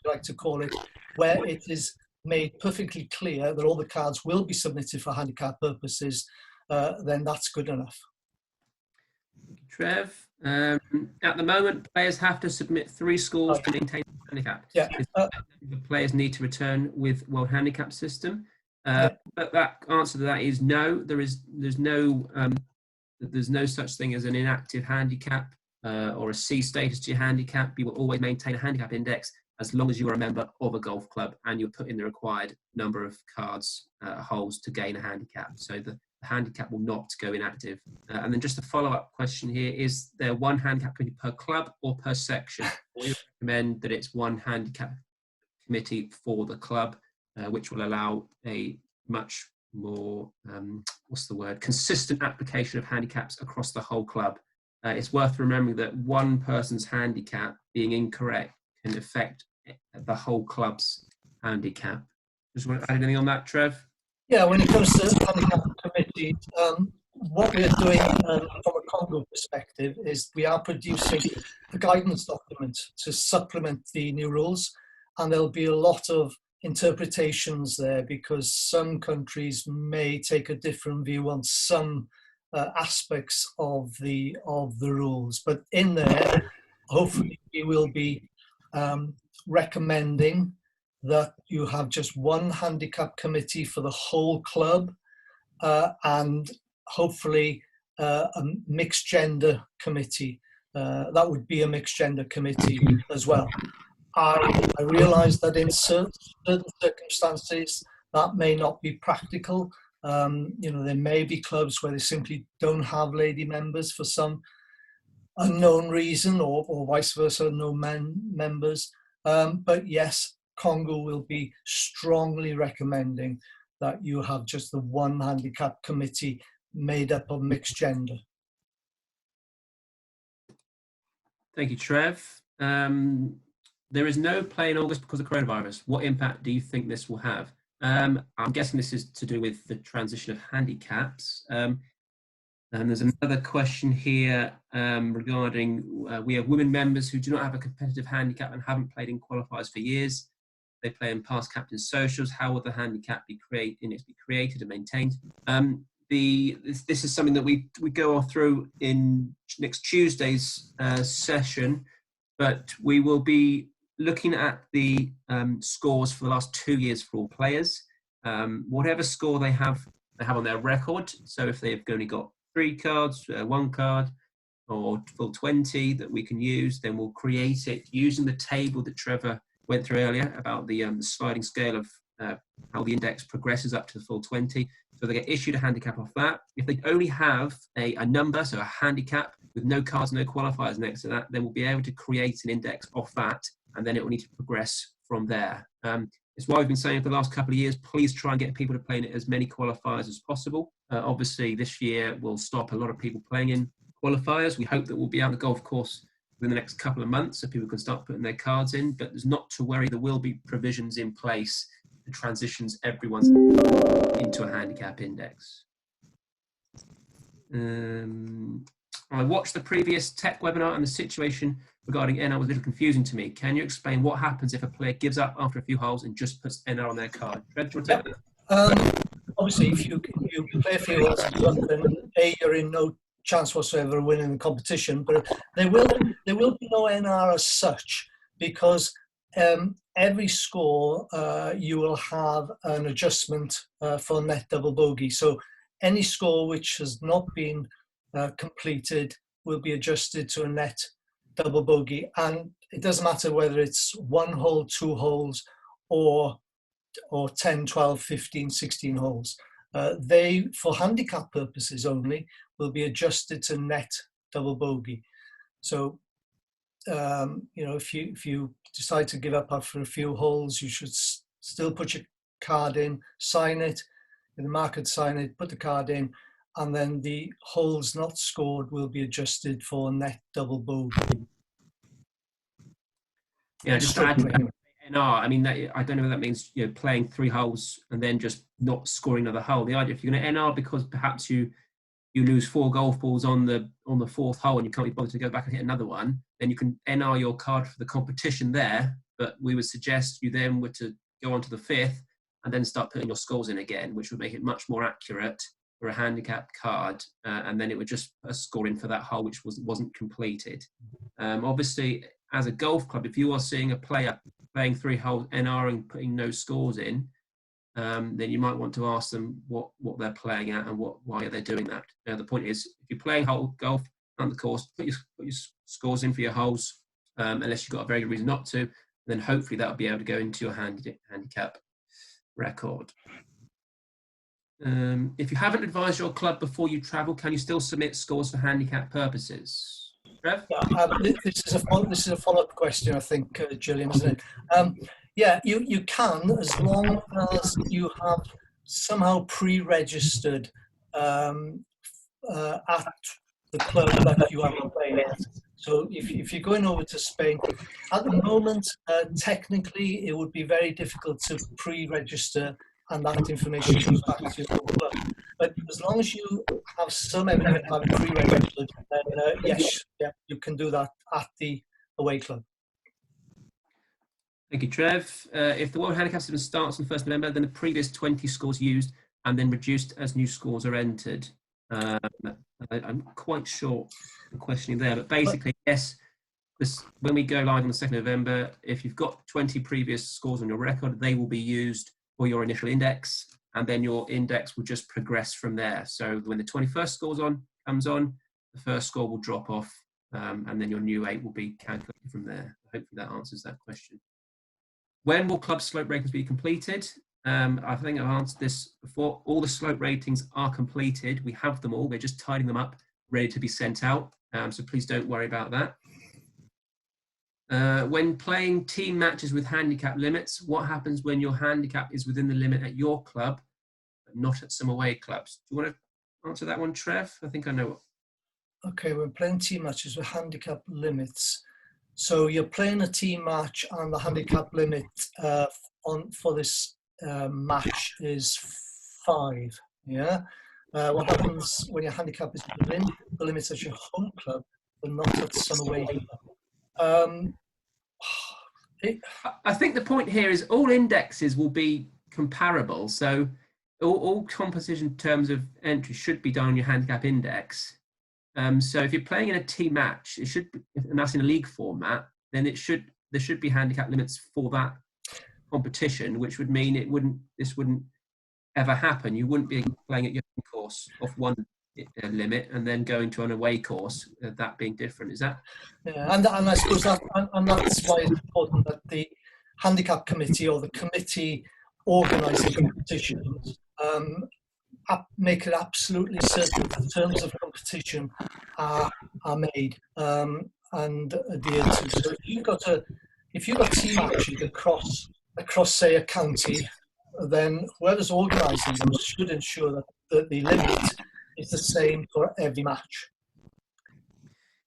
you like to call it, where it is made perfectly clear that all the cards will be submitted for handicap purposes, then that's good enough. Trev, at the moment, players have to submit 3 scores to maintain the handicap. Yeah. The players need to return with World Handicap System. But that answer to that is no. There's no such thing as an inactive handicap or a C status to your handicap. You will always maintain a handicap index as long as you are a member of a golf club and you're put in the required number of cards, holes to gain a handicap. So the handicap will not go inactive. And then just a follow-up question here, is there one handicap committee per club or per section? We recommend that it's one handicap committee for the club, which will allow a much more, consistent application of handicaps across the whole club. It's worth remembering that one person's handicap being incorrect can affect the whole club's handicap. Just want to add anything on that, Trev? Yeah, when it comes to handicap committees, what we're doing from a Congo perspective is we are producing a guidance document to supplement the new rules, and there'll be a lot of interpretations there because some countries may take a different view on some aspects of the rules. But in there, hopefully we will be recommending that you have just one handicap committee for the whole club, and hopefully a mixed gender committee. That would be a mixed gender committee as well. I realise that in certain circumstances that may not be practical. There may be clubs where they simply don't have lady members for some unknown reason, or vice versa, no members. But yes, Congo will be strongly recommending that you have just the one handicap committee made up of mixed gender. Thank you, Trev. There is no play in August because of coronavirus. What impact do you think this will have? I'm guessing this is to do with the transition of handicaps. And there's another question here regarding we have women members who do not have a competitive handicap and haven't played in qualifiers for years. They play in past captain socials. How will the handicap be created and maintained? This is something that we go through in next Tuesday's session, but we will be looking at the scores for the last 2 years for all players. Whatever score they have on their record. So if they've only got 3 cards, 1 card, or full 20 that we can use, then we'll create it using the table that Trevor went through earlier about the sliding scale of how the index progresses up to the full 20. So they get issued a handicap off that. If they only have a number, so a handicap with no cards, no qualifiers next to that, then we'll be able to create an index off that, and then it will need to progress from there. It's why we've been saying for the last couple of years, please try and get people to play in as many qualifiers as possible. Obviously, this year will stop a lot of people playing in qualifiers. We hope that we'll be out on the golf course within the next couple of months so people can start putting their cards in, but there's not to worry, there will be provisions in place that transitions everyone's into a handicap index. I watched the previous tech webinar and the situation regarding NR was a little confusing to me. Can you explain what happens if a player gives up after a few holes and just puts NR on their card? Fred, do you want to take that? Obviously, if you play a few holes and give up, then you're in no chance whatsoever of winning the competition. But there will be no NR as such, because every score you will have an adjustment for net double bogey. So any score which has not been completed will be adjusted to a net double bogey, and it doesn't matter whether it's 1 hole, 2 holes, or 10, 12, 15, 16 holes. They, for handicap purposes only, will be adjusted to net double bogey. So if you decide to give up after a few holes, you should still put your card in, sign it, in the market sign it, put the card in, and then the holes not scored will be adjusted for net double bogey. Yeah, just to add to that, NR, I mean, I don't know if that means playing 3 holes and then just not scoring another hole. The idea, if you're going to NR because perhaps you lose 4 golf balls on the 4th hole and you can't be bothered to go back and hit another one, then you can NR your card for the competition there. But we would suggest you then were to go on to the 5th and then start putting your scores in again, which would make it much more accurate for a handicap card, and then it would just put a score in for that hole which wasn't completed. Obviously, as a golf club, if you are seeing a player playing 3 holes NR and putting no scores in, then you might want to ask them what they're playing at and why they're doing that. The point is, if you're playing golf on the course, put your scores in for your holes, unless you've got a very good reason not to, then hopefully that'll be able to go into your handicap record. If you haven't advised your club before you travel, can you still submit scores for handicap purposes? Trev? This is a follow-up question, I think, Gillian, isn't it? Yeah, you can, as long as you have somehow pre-registered at the club that you are playing at. So if you're going over to Spain, at the moment, technically, it would be very difficult to pre-register and that information goes back to your club. But as long as you have some evidence of having pre-registered, then yes, you can do that at the away club. Thank you, Trev. If the World Handicap System starts on 1st November, then the previous 20 scores used and then reduced as new scores are entered. I'm quite sure the questioning there, but basically, yes, when we go live on the 2nd November, if you've got 20 previous scores on your record, they will be used for your initial index, and then your index will just progress from there. So when the 21st score comes on, the first score will drop off, and then your new 8 will be calculated from there. Hopefully that answers that question. When will club slope ratings be completed? I think I've answered this before. All the slope ratings are completed. We have them all. We're just tidying them up, ready to be sent out. so please don't worry about that. When playing team matches with handicap limits, what happens when your handicap is within the limit at your club, but not at some away clubs? Do you want to answer that one, Trev? I think I know. Okay, we're playing team matches with handicap limits. So you're playing a team match, and the handicap limit for this match is 5. Yeah. What happens when your handicap is within the limits of your home club, but not at some away club? I think the point here is all indexes will be comparable. So all competition terms of entry should be done on your handicap index. So if you're playing in a team match, it should be, and that's in a league format, then there should be handicap limits for that competition, which would mean this wouldn't ever happen. You wouldn't be playing at your home course off one limit and then going to an away course, that being different. Is that? Yeah, and I suppose that's why it's important that the handicap committee or the committee organising competitions make it absolutely certain that the terms of competition are made and adhered to. So if you've got team matches across say a county, then whoever's organising them should ensure that the limit is the same for every match.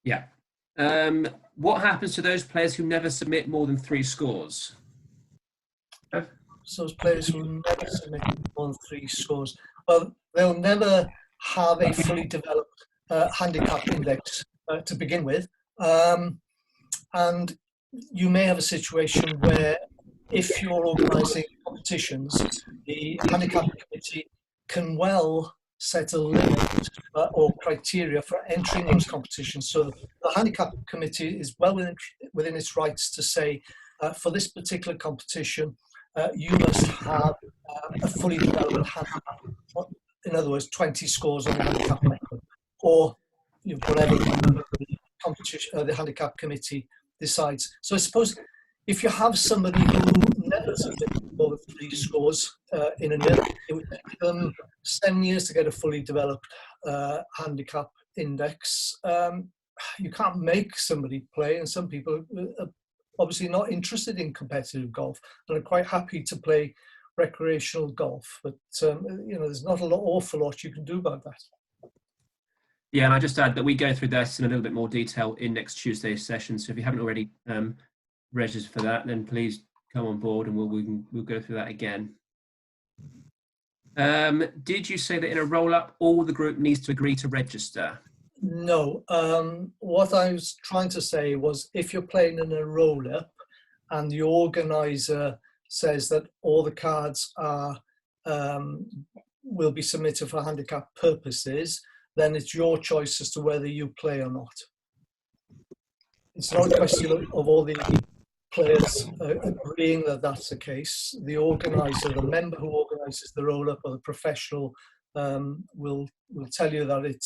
Yeah. What happens to those players who never submit more than 3 scores? So those players who never submit more than 3 scores, well, they'll never have a fully developed handicap index to begin with. And you may have a situation where if you're organising competitions, the handicap committee can well set a limit or criteria for entering those competitions. So the handicap committee is well within its rights to say, for this particular competition, you must have a fully developed handicap. In other words, 20 scores on the handicap record, or whatever the competition, the handicap committee decides. So I suppose if you have somebody who never submits more than 3 scores in a year, it would take them 7 years to get a fully developed handicap index. You can't make somebody play, and some people are obviously not interested in competitive golf and are quite happy to play recreational golf. But there's not an awful lot you can do about that. Yeah, and I just add that we go through this in a little bit more detail in next Tuesday's session. So if you haven't already registered for that, then please come on board and we'll go through that again. Did you say that in a roll-up, all the group needs to agree to register? No. What I was trying to say was if you're playing in a roll-up and the organiser says that all the cards will be submitted for handicap purposes, then it's your choice as to whether you play or not. It's not a question of all the players agreeing that that's the case. The organiser, the member who organises the roll-up or the professional will tell you that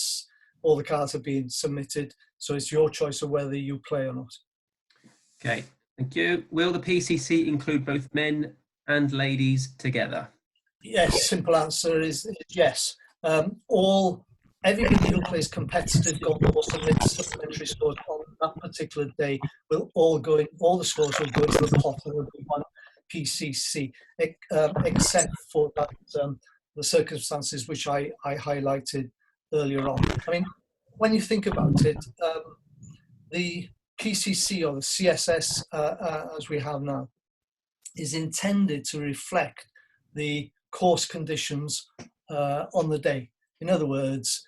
all the cards have been submitted, so it's your choice of whether you play or not. Okay, thank you. Will the PCC include both men and ladies together? Yes, simple answer is yes. Everybody who plays competitive golf or submits supplementary scores on that particular day all the scores will go into the pot of the one PCC, except for that, the circumstances which I highlighted earlier on. I mean, when you think about it, the PCC or the CSS, as we have now, is intended to reflect the course conditions on the day. In other words,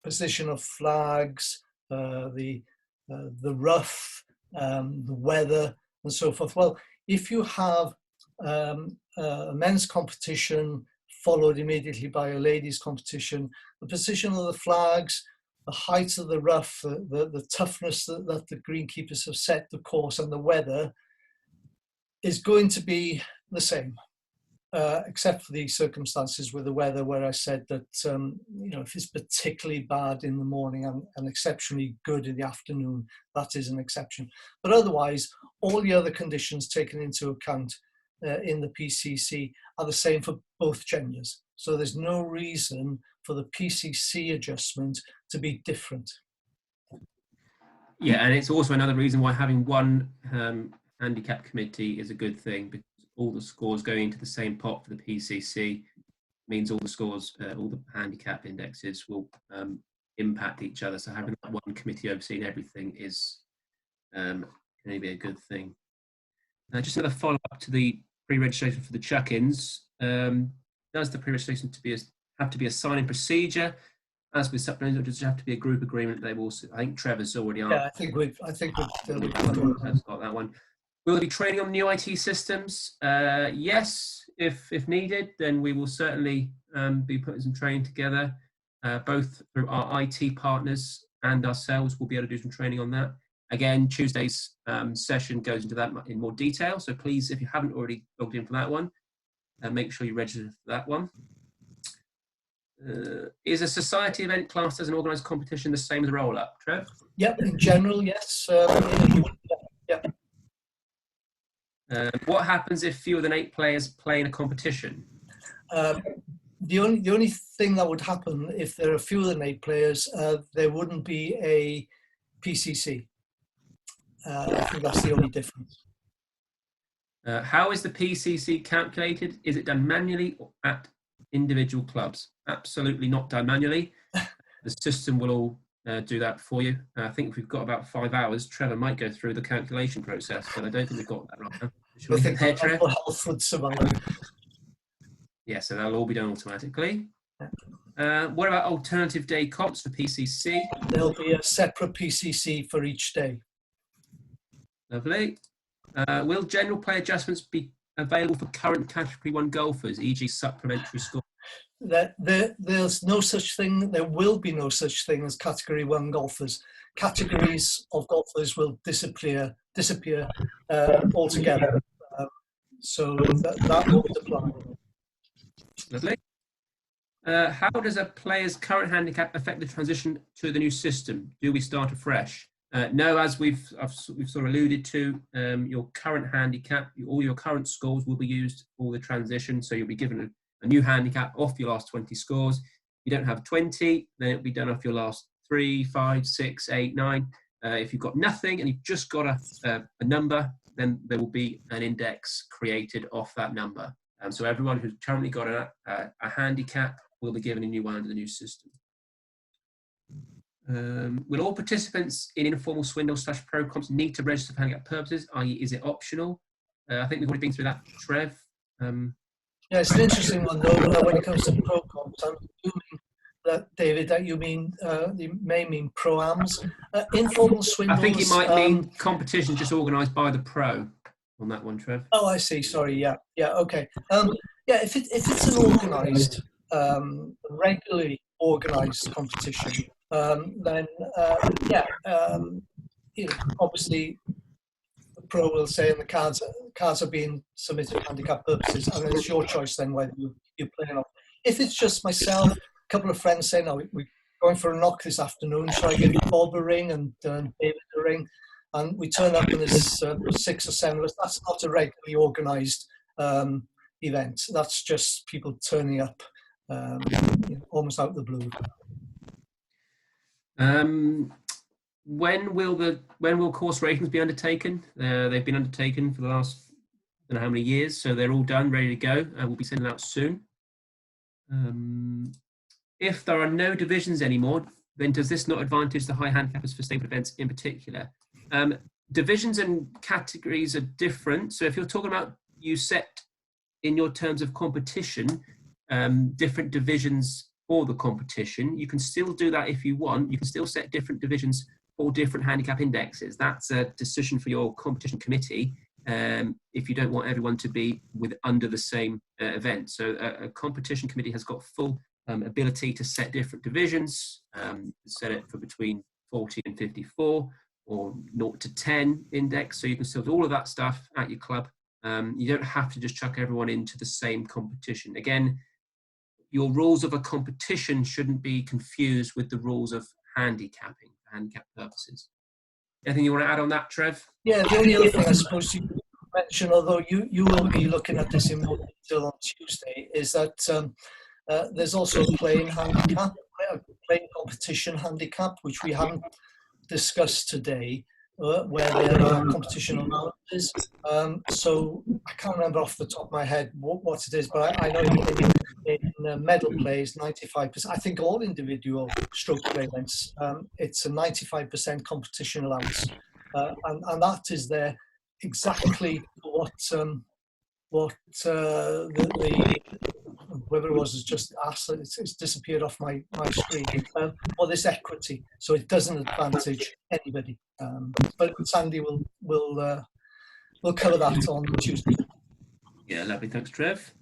position of flags, the rough, the weather, and so forth. Well, if you have a men's competition followed immediately by a ladies' competition, the position of the flags, the height of the rough, the toughness that the greenkeepers have set the course, and the weather is going to be the same. Except for the circumstances with the weather where I said that, if it's particularly bad in the morning and exceptionally good in the afternoon, that is an exception. But otherwise, all the other conditions taken into account in the PCC are the same for both genders. So there's no reason for the PCC adjustment to be different. Yeah, and it's also another reason why having one handicap committee is a good thing, because all the scores going into the same pot for the PCC means all the scores, all the handicap indexes will impact each other. So having that one committee overseeing everything is going to be a good thing. Just another follow-up to the pre-registration for the chuck-ins. Does the pre-registration have to be a signing procedure? As with supplementary, does it have to be a group agreement? They've also, I think Trevor's already Yeah, I think we've got that one. Will there be training on new IT systems? Yes, if needed, then we will certainly be putting some training together, both through our IT partners and ourselves. We'll be able to do some training on that. Again, Tuesday's session goes into that in more detail. So please, if you haven't already logged in for that one, make sure you register for that one. Is a society event classed as an organised competition the same as a roll-up, Trev? Yep, in general, yes. Yeah. What happens if fewer than 8 players play in a competition? The only thing that would happen if there are fewer than 8 players, there wouldn't be a PCC. I think that's the only difference. How is the PCC calculated? Is it done manually or at individual clubs? Absolutely not done manually. The system will all do that for you. I think if we've got about 5 hours, Trevor might go through the calculation process, but I don't think we've got that right now. I think the mental health would survive. Yeah, so that'll all be done automatically. What about alternative day comps for PCC? There'll be a separate PCC for each day. Lovely. Will general play adjustments be available for current Category 1 golfers, e.g. supplementary score? There's no such thing, there will be no such thing as Category 1 golfers. Categories of golfers will disappear altogether. So that won't apply. Lovely. How does a player's current handicap affect the transition to the new system? Do we start afresh? No, as we've sort of alluded to, your current handicap, all your current scores will be used for the transition. So you'll be given a new handicap off your last 20 scores. If you don't have 20, then it'll be done off your last 3, 5, 6, 8, 9. If you've got nothing and you've just got a number, then there will be an index created off that number. So everyone who's currently got a handicap will be given a new one under the new system. Will all participants in informal swindle/pro comps need to register for handicap purposes, i.e. is it optional? I think we've already been through that, Trev. Yeah, it's an interesting one though, when it comes to pro comps. I'm assuming that, David, that you may mean pro-ams. Informal swindles. I think it might mean competition just organised by the pro on that one, Trev. Oh, I see, sorry, yeah, okay. Yeah, if it's an organised, regularly organised competition, then obviously the pro will say, and the cards are being submitted for handicap purposes, and it's your choice then whether you're playing off. If it's just myself, a couple of friends saying, "Oh, we're going for a knock this afternoon. Shall I give Bob a ring and David a ring?" And we turn up and there's 6 or 7 of us. That's not a regularly organised event. That's just people turning up almost out of the blue. When will course ratings be undertaken? They've been undertaken for the last I don't know how many years, so they're all done, ready to go. We'll be sending out soon. If there are no divisions anymore, then does this not advantage the high handicappers for stable events in particular? Divisions and categories are different. So if you're talking about you set in your terms of competition, different divisions for the competition, you can still do that if you want. You can still set different divisions for different handicap indexes. That's a decision for your competition committee if you don't want everyone to be under the same event. So a competition committee has got full ability to set different divisions, set it for between 40 and 54 or 0 to 10 index. So you can still do all of that stuff at your club. You don't have to just chuck everyone into the same competition. Again, your rules of a competition shouldn't be confused with the rules of handicapping for handicap purposes. Anything you want to add on that, Trev? Yeah, the only other thing I suppose you could mention, although you will be looking at this in more detail on Tuesday, is that there's also a playing handicap, a playing competition handicap, which we haven't discussed today, where there are competition allowances. So I can't remember off the top of my head what it is, but I know in medal plays, 95%, I think all individual stroke play events, it's a 95% competition allowance. And that is there exactly for what whoever it was has just asked. It's disappeared off my screen. For this equity, so it doesn't advantage anybody. But Sandy will cover that on Tuesday. Yeah, lovely. Thanks, Trev.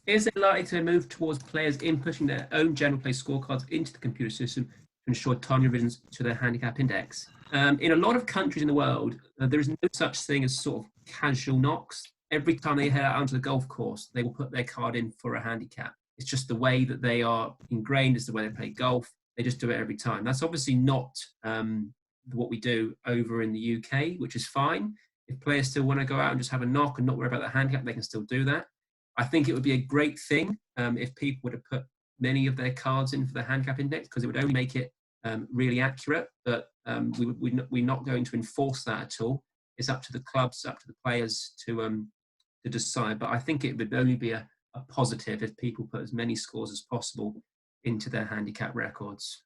Is it likely to move towards players inputting their own general play scorecards into the computer system to ensure timely revisions to their handicap index? In a lot of countries in the world, there is no such thing as sort of casual knocks. Every time they head out onto the golf course, they will put their card in for a handicap. It's just the way that they are ingrained, is the way they play golf. They just do it every time. That's obviously not what we do over in the UK, which is fine. If players still want to go out and just have a knock and not worry about the handicap, they can still do that. I think it would be a great thing if people were to put many of their cards in for the handicap index, because it would only make it really accurate. But we're not going to enforce that at all. It's up to the clubs, up to the players to decide. But I think it would only be a positive if people put as many scores as possible into their handicap records.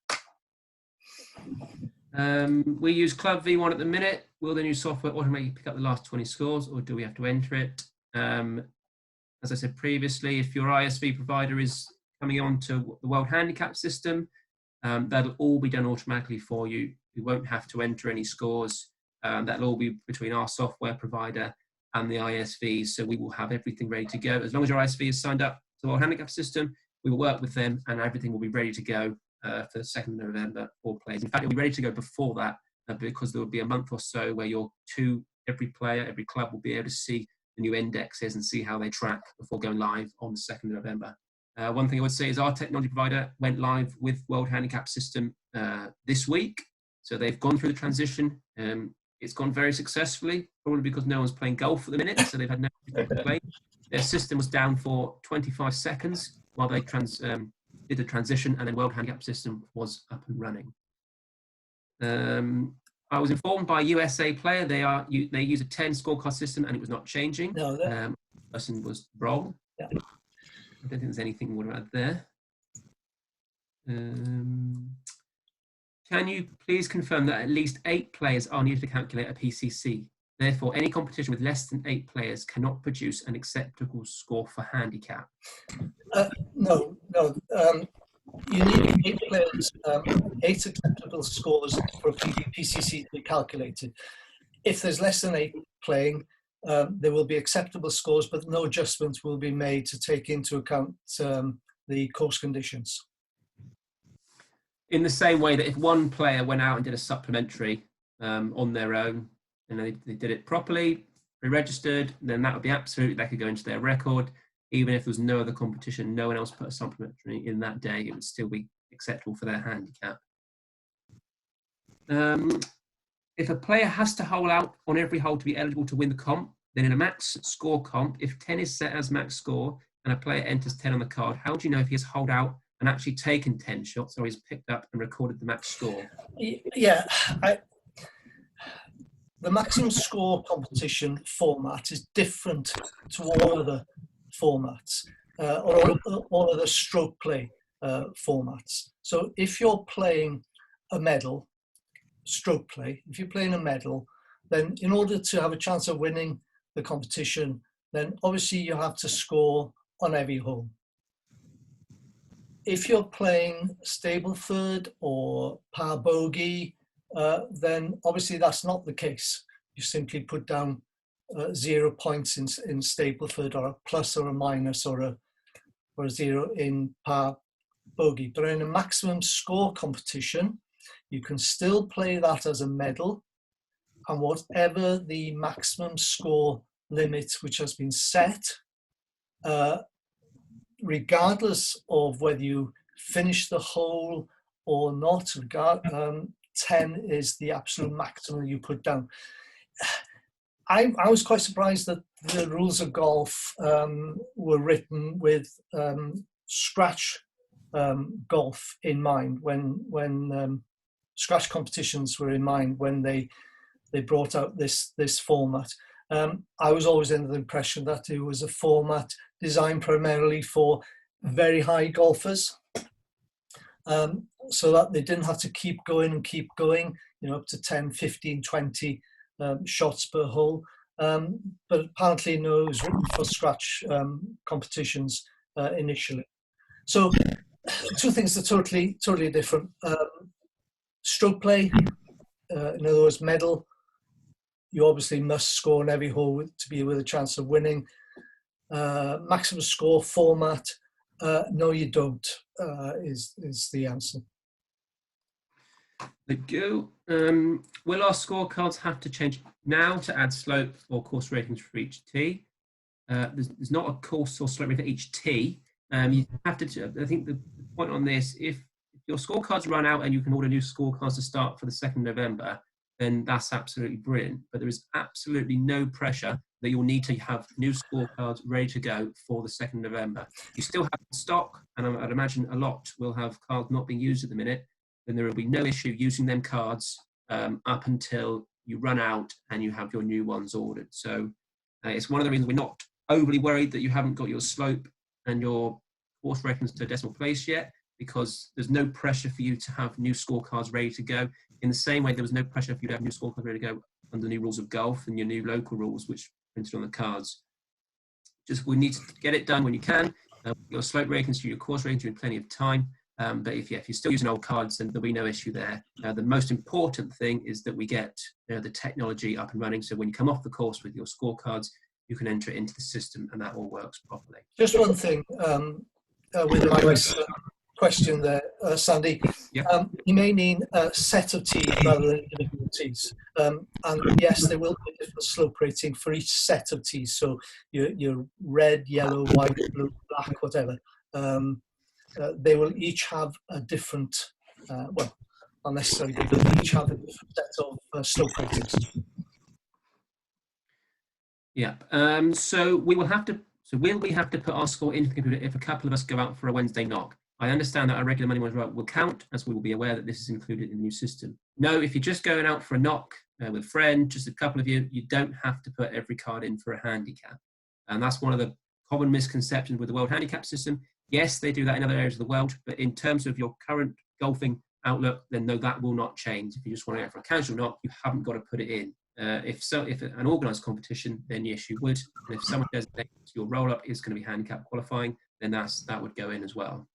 We use Club V1 at the minute. Will the new software automatically pick up the last 20 scores, or do we have to enter it? As I said previously, if your ISV provider is coming on to the World Handicap System, that'll all be done automatically for you. You won't have to enter any scores. That'll all be between our software provider and the ISV. So we will have everything ready to go. As long as your ISV is signed up to the World Handicap System, we will work with them and everything will be ready to go for the 2nd of November for players. In fact, it'll be ready to go before that because there will be a month or so where every player, every club will be able to see the new indexes and see how they track before going live on the 2nd of November. One thing I would say is our technology provider went live with World Handicap System this week. So they've gone through the transition. It's gone very successfully, probably because no one's playing golf at the minute, so they've had no people to play. Their system was down for 25 seconds while they did the transition, and then World Handicap System was up and running. I was informed by USA Player they use a 10 scorecard system and it was not changing. No, the person was wrong. Yeah. I don't think there's anything more to add there. Can you please confirm that at least 8 players are needed to calculate a PCC? Therefore, any competition with less than 8 players cannot produce an acceptable score for handicap. No. You need 8 players, 8 acceptable scores for a PCC to be calculated. If there's less than 8 playing, there will be acceptable scores, but no adjustments will be made to take into account the course conditions. In the same way that if one player went out and did a supplementary on their own, and they did it properly, pre-registered, then that would be absolutely, that could go into their record. Even if there was no other competition, no one else put a supplementary in that day, it would still be acceptable for their handicap. If a player has to hole out on every hole to be eligible to win the comp, then in a max score comp, if 10 is set as max score and a player enters 10 on the card, how do you know if he has holed out and actually taken 10 shots, or he's picked up and recorded the max score? Yeah, the maximum score competition format is different to all other formats, or all other stroke play formats. So if you're playing a medal, stroke play, if you're playing a medal, then in order to have a chance of winning the competition, then obviously you have to score on every hole. If you're playing Stableford or par bogey, then obviously that's not the case. You simply put down 0 points in Stableford, or a plus or a minus, or a 0 in par bogey. But in a maximum score competition, you can still play that as a medal, and whatever the maximum score limit which has been set, regardless of whether you finish the hole or not, 10 is the absolute maximum you put down. I was quite surprised that the rules of golf were written with scratch golf in mind when scratch competitions were in mind when they brought out this format. I was always under the impression that it was a format designed primarily for very high golfers, so that they didn't have to keep going, up to 10, 15, 20 shots per hole. But apparently no, it was written for scratch competitions initially. So two things are totally different. Stroke play, in other words, medal, you obviously must score on every hole to be with a chance of winning. Maximum score format, no, you don't, is the answer. Thank you. Will our scorecards have to change now to add slope or course ratings for each tee? There's not a course or slope rating for each tee. You have to. I think the point on this, if your scorecards run out and you can order new scorecards to start for the 2nd of November, then that's absolutely brilliant. But there is absolutely no pressure that you'll need to have new scorecards ready to go for the 2nd of November. You still have stock, and I'd imagine a lot will have cards not being used at the minute. Then there will be no issue using them cards up until you run out and you have your new ones ordered. So it's one of the reasons we're not overly worried that you haven't got your slope and your course ratings to a decimal place yet, because there's no pressure for you to have new scorecards ready to go. In the same way, there was no pressure for you to have new scorecards ready to go under the new rules of golf and your new local rules, which printed on the cards. Just we need to get it done when you can. Your slope ratings, your course ratings, you have plenty of time. But if you're still using old cards, then there'll be no issue there. The most important thing is that we get the technology up and running. So when you come off the course with your scorecards, you can enter it into the system and that all works properly. Just one thing with Mike's question there, Sandy. Yeah. You may need a set of tees rather than individual tees. And yes, there will be a different slope rating for each set of tees. So your red, yellow, white, blue, black, whatever. They will each have a different, well, not necessarily, but they'll each have a different set of slope ratings. Yeah. So we will have to. So will we have to put our score into the computer if a couple of us go out for a Wednesday knock? I understand that our regular money ones will count, as we will be aware that this is included in the new system. No, if you're just going out for a knock with a friend, just a couple of you, you don't have to put every card in for a handicap. And that's one of the common misconceptions with the World Handicap System. Yes, they do that in other areas of the world, but in terms of your current golfing outlook, then no, that will not change. If you just want to go for a casual knock, you haven't got to put it in. If an organised competition, then yes, you would. And if someone designates your roll-up is going to be handicap qualifying, then that would go in as well.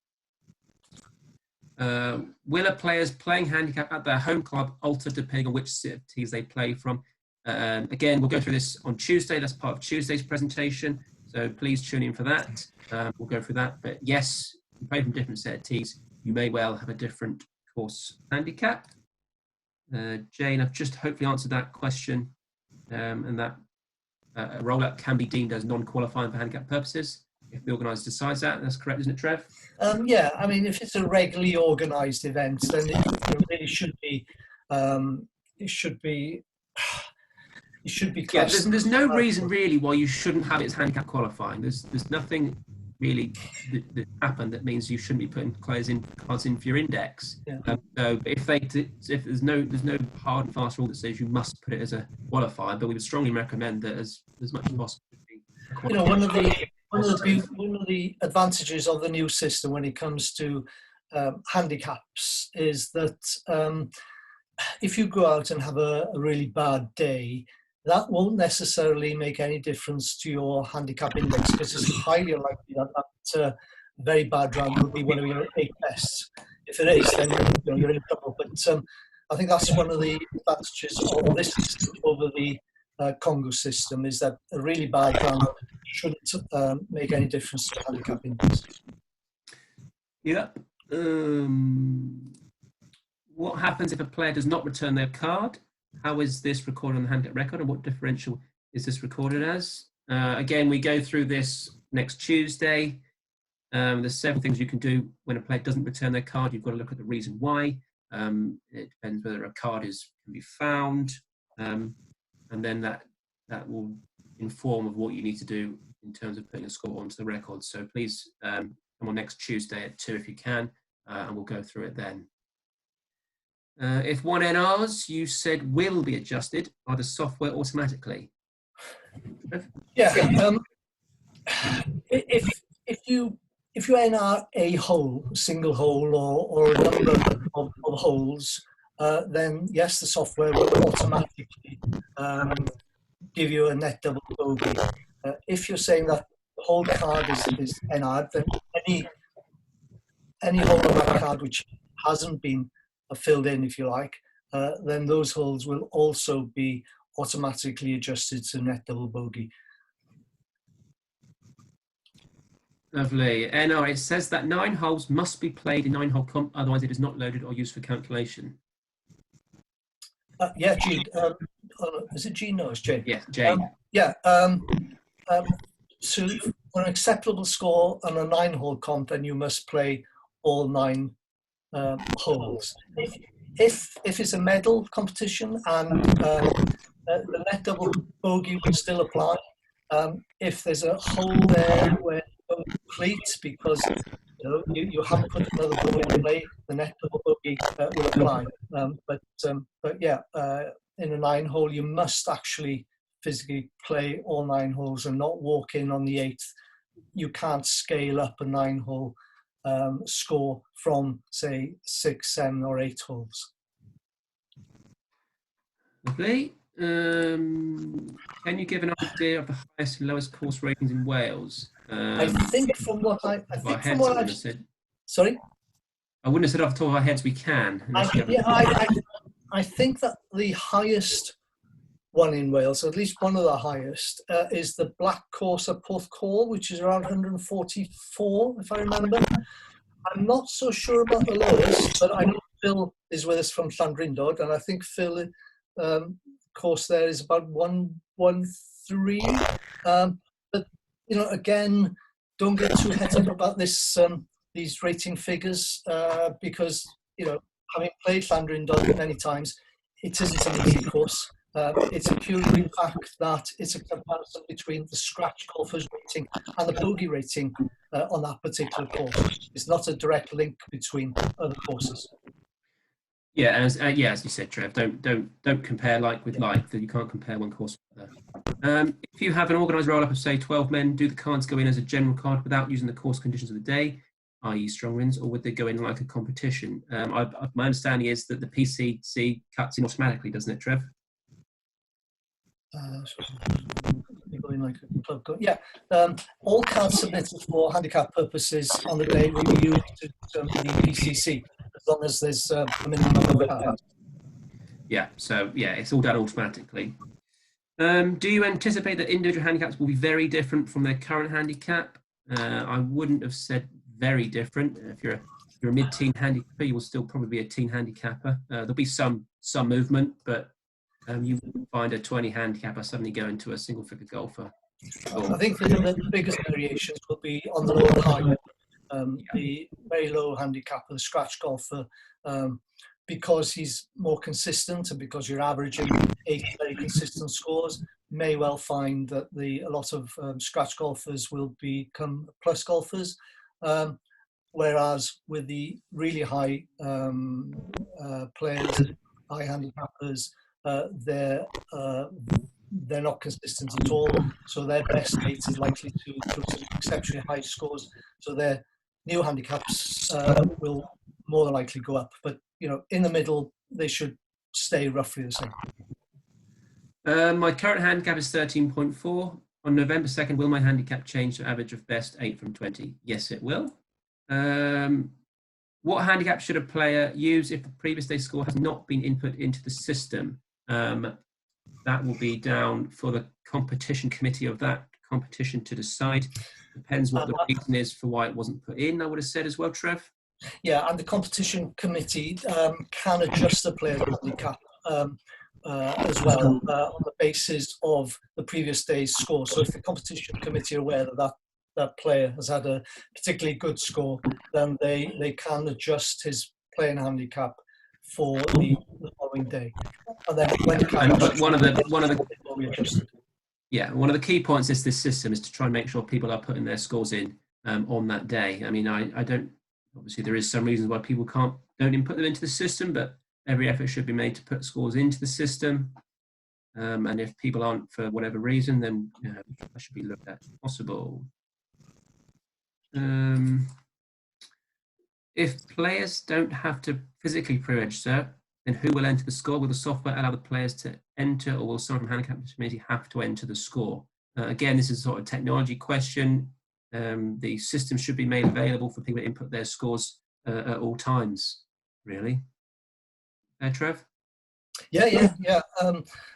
Will a players playing handicap at their home club alter depending on which set of tees they play from? Again, we'll go through this on Tuesday. That's part of Tuesday's presentation. So please tune in for that. We'll go through that. But yes, you play from different set of tees. You may well have a different course handicap. Jane, I've just hopefully answered that question, and that a roll-up can be deemed as non-qualifying for handicap purposes if the organiser decides that. That's correct, isn't it, Trev? Yeah, I mean, if it's a regularly organised event, then it really should be. It should be classed. Yeah, there's no reason really why you shouldn't have it as handicap qualifying. There's nothing really that happened that means you shouldn't be putting cards in for your index. Yeah. So if there's no hard and fast rule that says you must put it as a qualifier, but we would strongly recommend that as much as possible. You know, one of the advantages of the new system when it comes to handicaps is that if you go out and have a really bad day, that won't necessarily make any difference to your handicap index, because it's highly unlikely that very bad round will be one of your 8 bests. If it is, then you're in trouble. But I think that's one of the advantages of this system over the Congo system, is that a really bad round shouldn't make any difference to handicap index. Yep. What happens if a player does not return their card? How is this recorded on the handicap record, and what differential is this recorded as? Again, we go through this next Tuesday. There's several things you can do when a player doesn't return their card. You've got to look at the reason why. It depends whether a card can be found, and then that will inform of what you need to do in terms of putting a score onto the record. So please come on next Tuesday at 2 if you can, and we'll go through it then. If one NRs you said will be adjusted by the software automatically. Yeah. If you NR a hole, a single hole, or a number of holes, then yes, the software will automatically give you a net double bogey. If you're saying that the whole card is NR'd, then any hole on that card which hasn't been filled in, if you like, then those holes will also be automatically adjusted to net double bogey. Lovely. NR, it says that 9 holes must be played in 9-hole comp, otherwise it is not loaded or used for calculation. Yeah, Gene. Is it Gene? No, it's Jane. Yes, Jane. So for an acceptable score on a 9-hole comp, then you must play all 9 holes. If it's a medal competition and the net double bogey will still apply. If there's a hole there where you don't complete because you haven't put another ball in play, the net double bogey will apply. But yeah, in a 9-hole, you must actually physically play all 9 holes and not walk in on the 8th. You can't scale up a 9-hole score from, say, 6, 7, or 8 holes. Lovely. Can you give an idea of the highest and lowest course ratings in Wales? I think from what I've said. Sorry? I wouldn't have said off the top of our heads we can. I think that the highest one in Wales, at least one of the highest, is the Black Course at Porthcawl, which is around 144, if I remember. I'm not so sure about the lowest, but I know Phil is with us from Llandrindod, and I think Phil course there is about 113. But again, don't get too het up about this these rating figures because having played Llandrindod many times, it isn't an easy course. It's a purely fact that it's a comparison between the scratch golfer's rating and the bogey rating on that particular course. It's not a direct link between other courses. Yeah, as you said, Trev, don't compare like with like. That you can't compare one course with another. If you have an organised roll-up of say 12 men, do the cards go in as a general card without using the course conditions of the day, i.e. strong winds, or would they go in like a competition? My understanding is that the PCC cuts in automatically, doesn't it, Trev? Yeah, all cards submitted for handicap purposes on the day will be used to determine the PCC, as long as there's a minimum number of cards. Yeah, so yeah, it's all done automatically. Do you anticipate that individual handicaps will be very different from their current handicap? I wouldn't have said very different. If you're a mid-teen handicapper, you will still probably be a teen handicapper. There'll be some movement, but you wouldn't find a 20 handicapper suddenly go into a single-figure golfer. I think the biggest variations will be on the low and high. The very low handicapper, the scratch golfer, because he's more consistent and because you're averaging 8 very consistent scores, may well find that a lot of scratch golfers will become plus golfers. Whereas with the really high players, high handicappers, they're not consistent at all. So their best rate is likely to some exceptionally high scores. So their new handicaps will more than likely go up. But in the middle, they should stay roughly the same. My current handicap is 13.4. On November 2nd, will my handicap change to average of best 8 from 20? Yes, it will. What handicap should a player use if the previous day's score has not been input into the system? That will be down for the competition committee of that competition to decide. Depends what the reason is for why it wasn't put in, I would have said as well, Trev. Yeah, and the competition committee can adjust the player's handicap as well on the basis of the previous day's score. So if the competition committee are aware that player has had a particularly good score, then they can adjust his playing handicap for the following day. And then when one of the key points is this system is to try and make sure people are putting their scores in on that day. I mean, I don't. Obviously, there is some reasons why people don't input them into the system, but every effort should be made to put scores into the system. And if people aren't for whatever reason, then that should be looked at if possible. If players don't have to physically pre-register, then who will enter the score? Will the software allow the players to enter, or will someone from handicap committee have to enter the score? Again, this is sort of a technology question. The system should be made available for people to input their scores at all times, really. Trev? Yeah.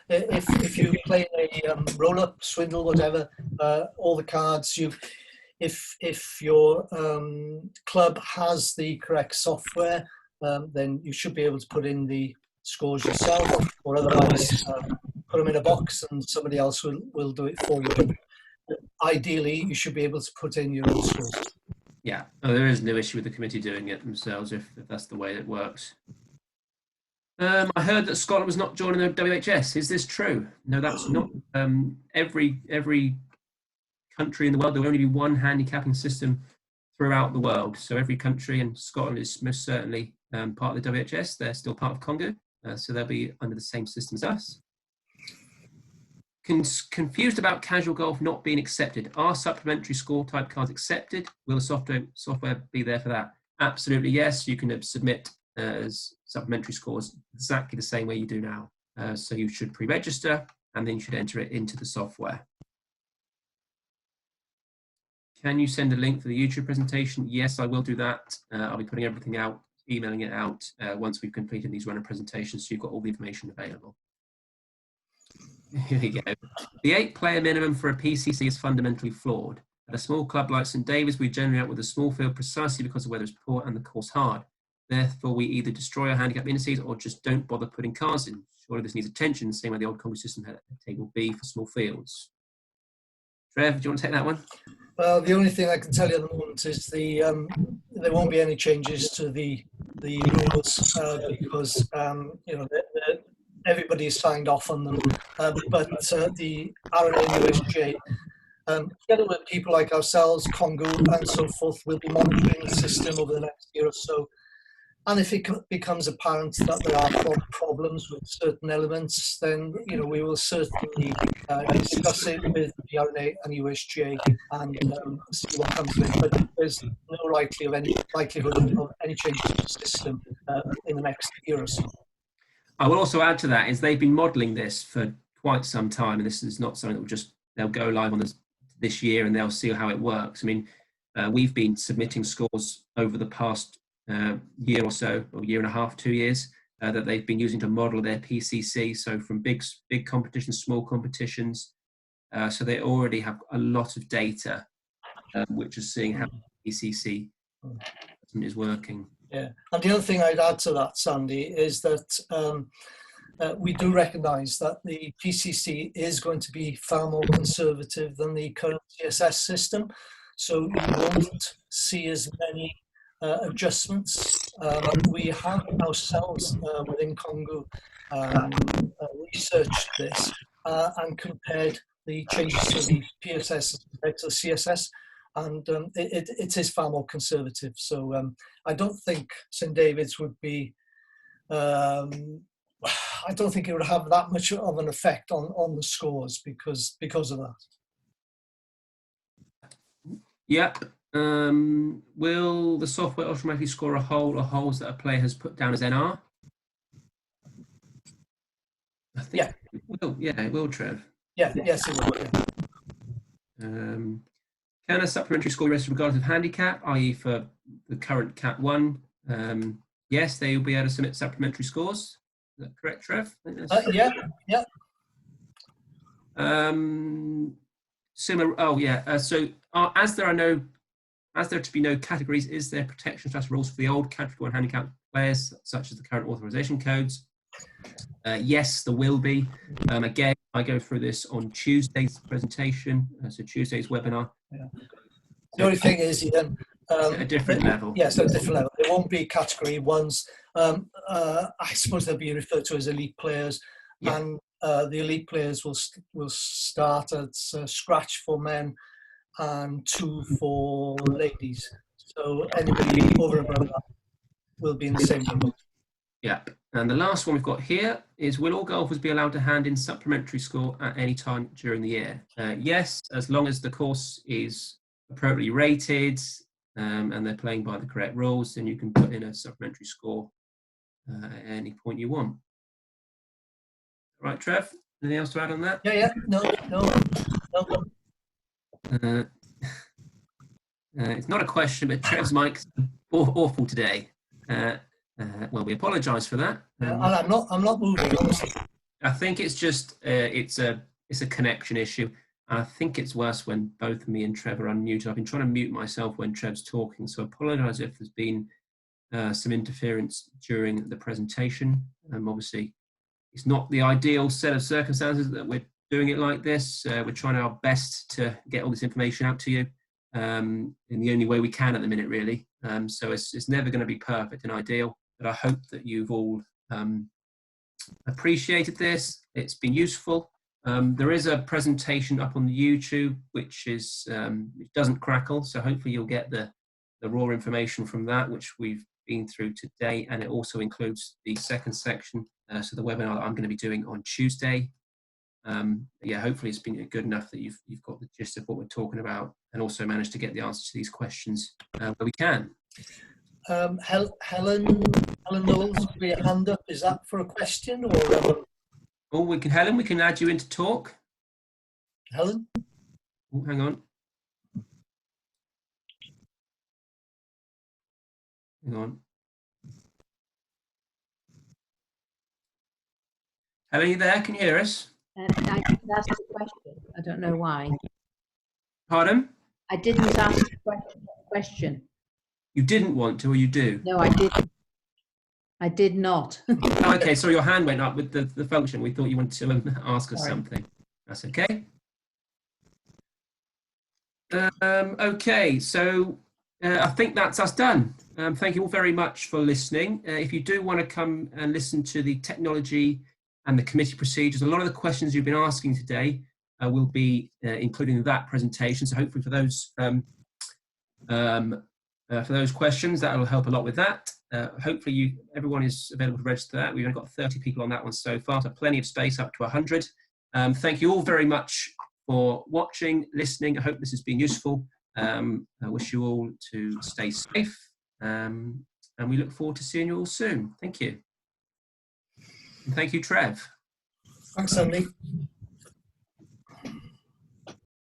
If you play a roll-up, swindle, whatever, all the cards, if your club has the correct software, then you should be able to put in the scores yourself, or otherwise put them in a box and somebody else will do it for you. But ideally, you should be able to put in your own scores. Yeah, there is no issue with the committee doing it themselves if that's the way it works. I heard that Scotland was not joining the WHS. Is this true? No, that's not. Every country in the world, there will only be one handicapping system throughout the world. So every country, and Scotland is most certainly part of the WHS. They're still part of Congo, so they'll be under the same system as us. Confused about casual golf not being accepted. Are supplementary score type cards accepted? Will the software be there for that? Absolutely yes. You can submit as supplementary scores exactly the same way you do now. So you should pre-register and then you should enter it into the software. Can you send a link for the YouTube presentation? Yes, I will do that. I'll be putting everything out, emailing it out once we've completed these runner presentations, so you've got all the information available. Here we go. The 8-player minimum for a PCC is fundamentally flawed. At a small club like St David's, we generally out with a small field precisely because the weather is poor and the course hard. Therefore, we either destroy our handicap indices or just don't bother putting cards in. Surely this needs attention, the same way the old Congo system had a table B for small fields. Trev, do you want to take that one? Well, the only thing I can tell you at the moment is there won't be any changes to the rules because everybody's signed off on them. But the RNA and USJ, together with people like ourselves, Congo, and so forth, will be monitoring the system over the next year or so. And if it becomes apparent that there are problems with certain elements, then we will certainly discuss it with the RNA and USJ and see what comes of it. But there's no likelihood of any changes to the system in the next year or so. I will also add to that is they've been modelling this for quite some time, and this is not something that they'll go live on this year and they'll see how it works. I mean, we've been submitting scores over the past year or so, or year and a half, 2 years, that they've been using to model their PCC. So from big competitions, small competitions. So they already have a lot of data, which is seeing how PCC is working. Yeah, and the other thing I'd add to that, Sandy, is that we do recognise that the PCC is going to be far more conservative than the current CSS system. So you won't see as many adjustments. We have ourselves within Congo researched this and compared the changes to the PSS compared to the CSS, and it is far more conservative. So I don't think St David's would be. I don't think it would have that much of an effect on the scores because of that. Yep. Will the software automatically score a hole or holes that a player has put down as NR? I think it will. Yeah, it will, Trev. Yeah, yes, it will. Yeah. Can a supplementary score be registered regardless of handicap, i.e. for the current Cat 1? Yes, they will be able to submit supplementary scores. Is that correct, Trev? Yeah. Similar. So as there to be no categories, is there protection status rules for the old Category 1 handicap players, such as the current authorization codes? Yes, there will be. Again, I go through this on Tuesday's presentation, so Tuesday's webinar. Yeah. The only thing is, at a different level. Yes, at a different level. There won't be Category 1s. I suppose they'll be referred to as elite players, and the elite players will start at scratch for men and 2 for ladies. So anybody over and above that will be in the same boat. Yeah. And the last one we've got here is, will all golfers be allowed to hand in supplementary score at any time during the year? Yes, as long as the course is appropriately rated and they're playing by the correct rules, then you can put in a supplementary score at any point you want. Right, Trev, anything else to add on that? Yeah, no. It's not a question, but Trev's mic's awful today. Well, we apologise for that. And I'm not moving, honestly. I think it's just it's a connection issue. And I think it's worse when both me and Trev are unmuted. I've been trying to mute myself when Trev's talking, so I apologise if there's been some interference during the presentation. Obviously, it's not the ideal set of circumstances that we're doing it like this. We're trying our best to get all this information out to you in the only way we can at the minute, really. So it's never going to be perfect and ideal, but I hope that you've all appreciated this. It's been useful. There is a presentation up on the YouTube which is it doesn't crackle, so hopefully you'll get the raw information from that, which we've been through today, and it also includes the second section, so the webinar that I'm going to be doing on Tuesday. Yeah, hopefully it's been good enough that you've got the gist of what we're talking about, and also managed to get the answers to these questions where we can. Helen Knowles, put your hand up. Is that for a question or? Oh, Helen, we can add you in to talk. Helen? Oh, hang on. Hang on. Helen, are you there? Can you hear us? I didn't ask the question. I don't know why. Pardon? I didn't ask the question. You didn't want to, or you do? No, I didn't. I did not. Oh, okay, so your hand went up with the function. We thought you wanted to ask us Sorry. something. That's okay. Okay, so I think that's us done. Thank you all very much for listening. If you do want to come and listen to the technology and the committee procedures, a lot of the questions you've been asking today will be included in that presentation. So hopefully for those questions, that will help a lot with that. Hopefully everyone is available to register that. We've only got 30 people on that one so far, so plenty of space up to 100. Thank you all very much for watching, listening. I hope this has been useful. I wish you all to stay safe, and we look forward to seeing you all soon. Thank you. And thank you, Trev. Thanks, Andy.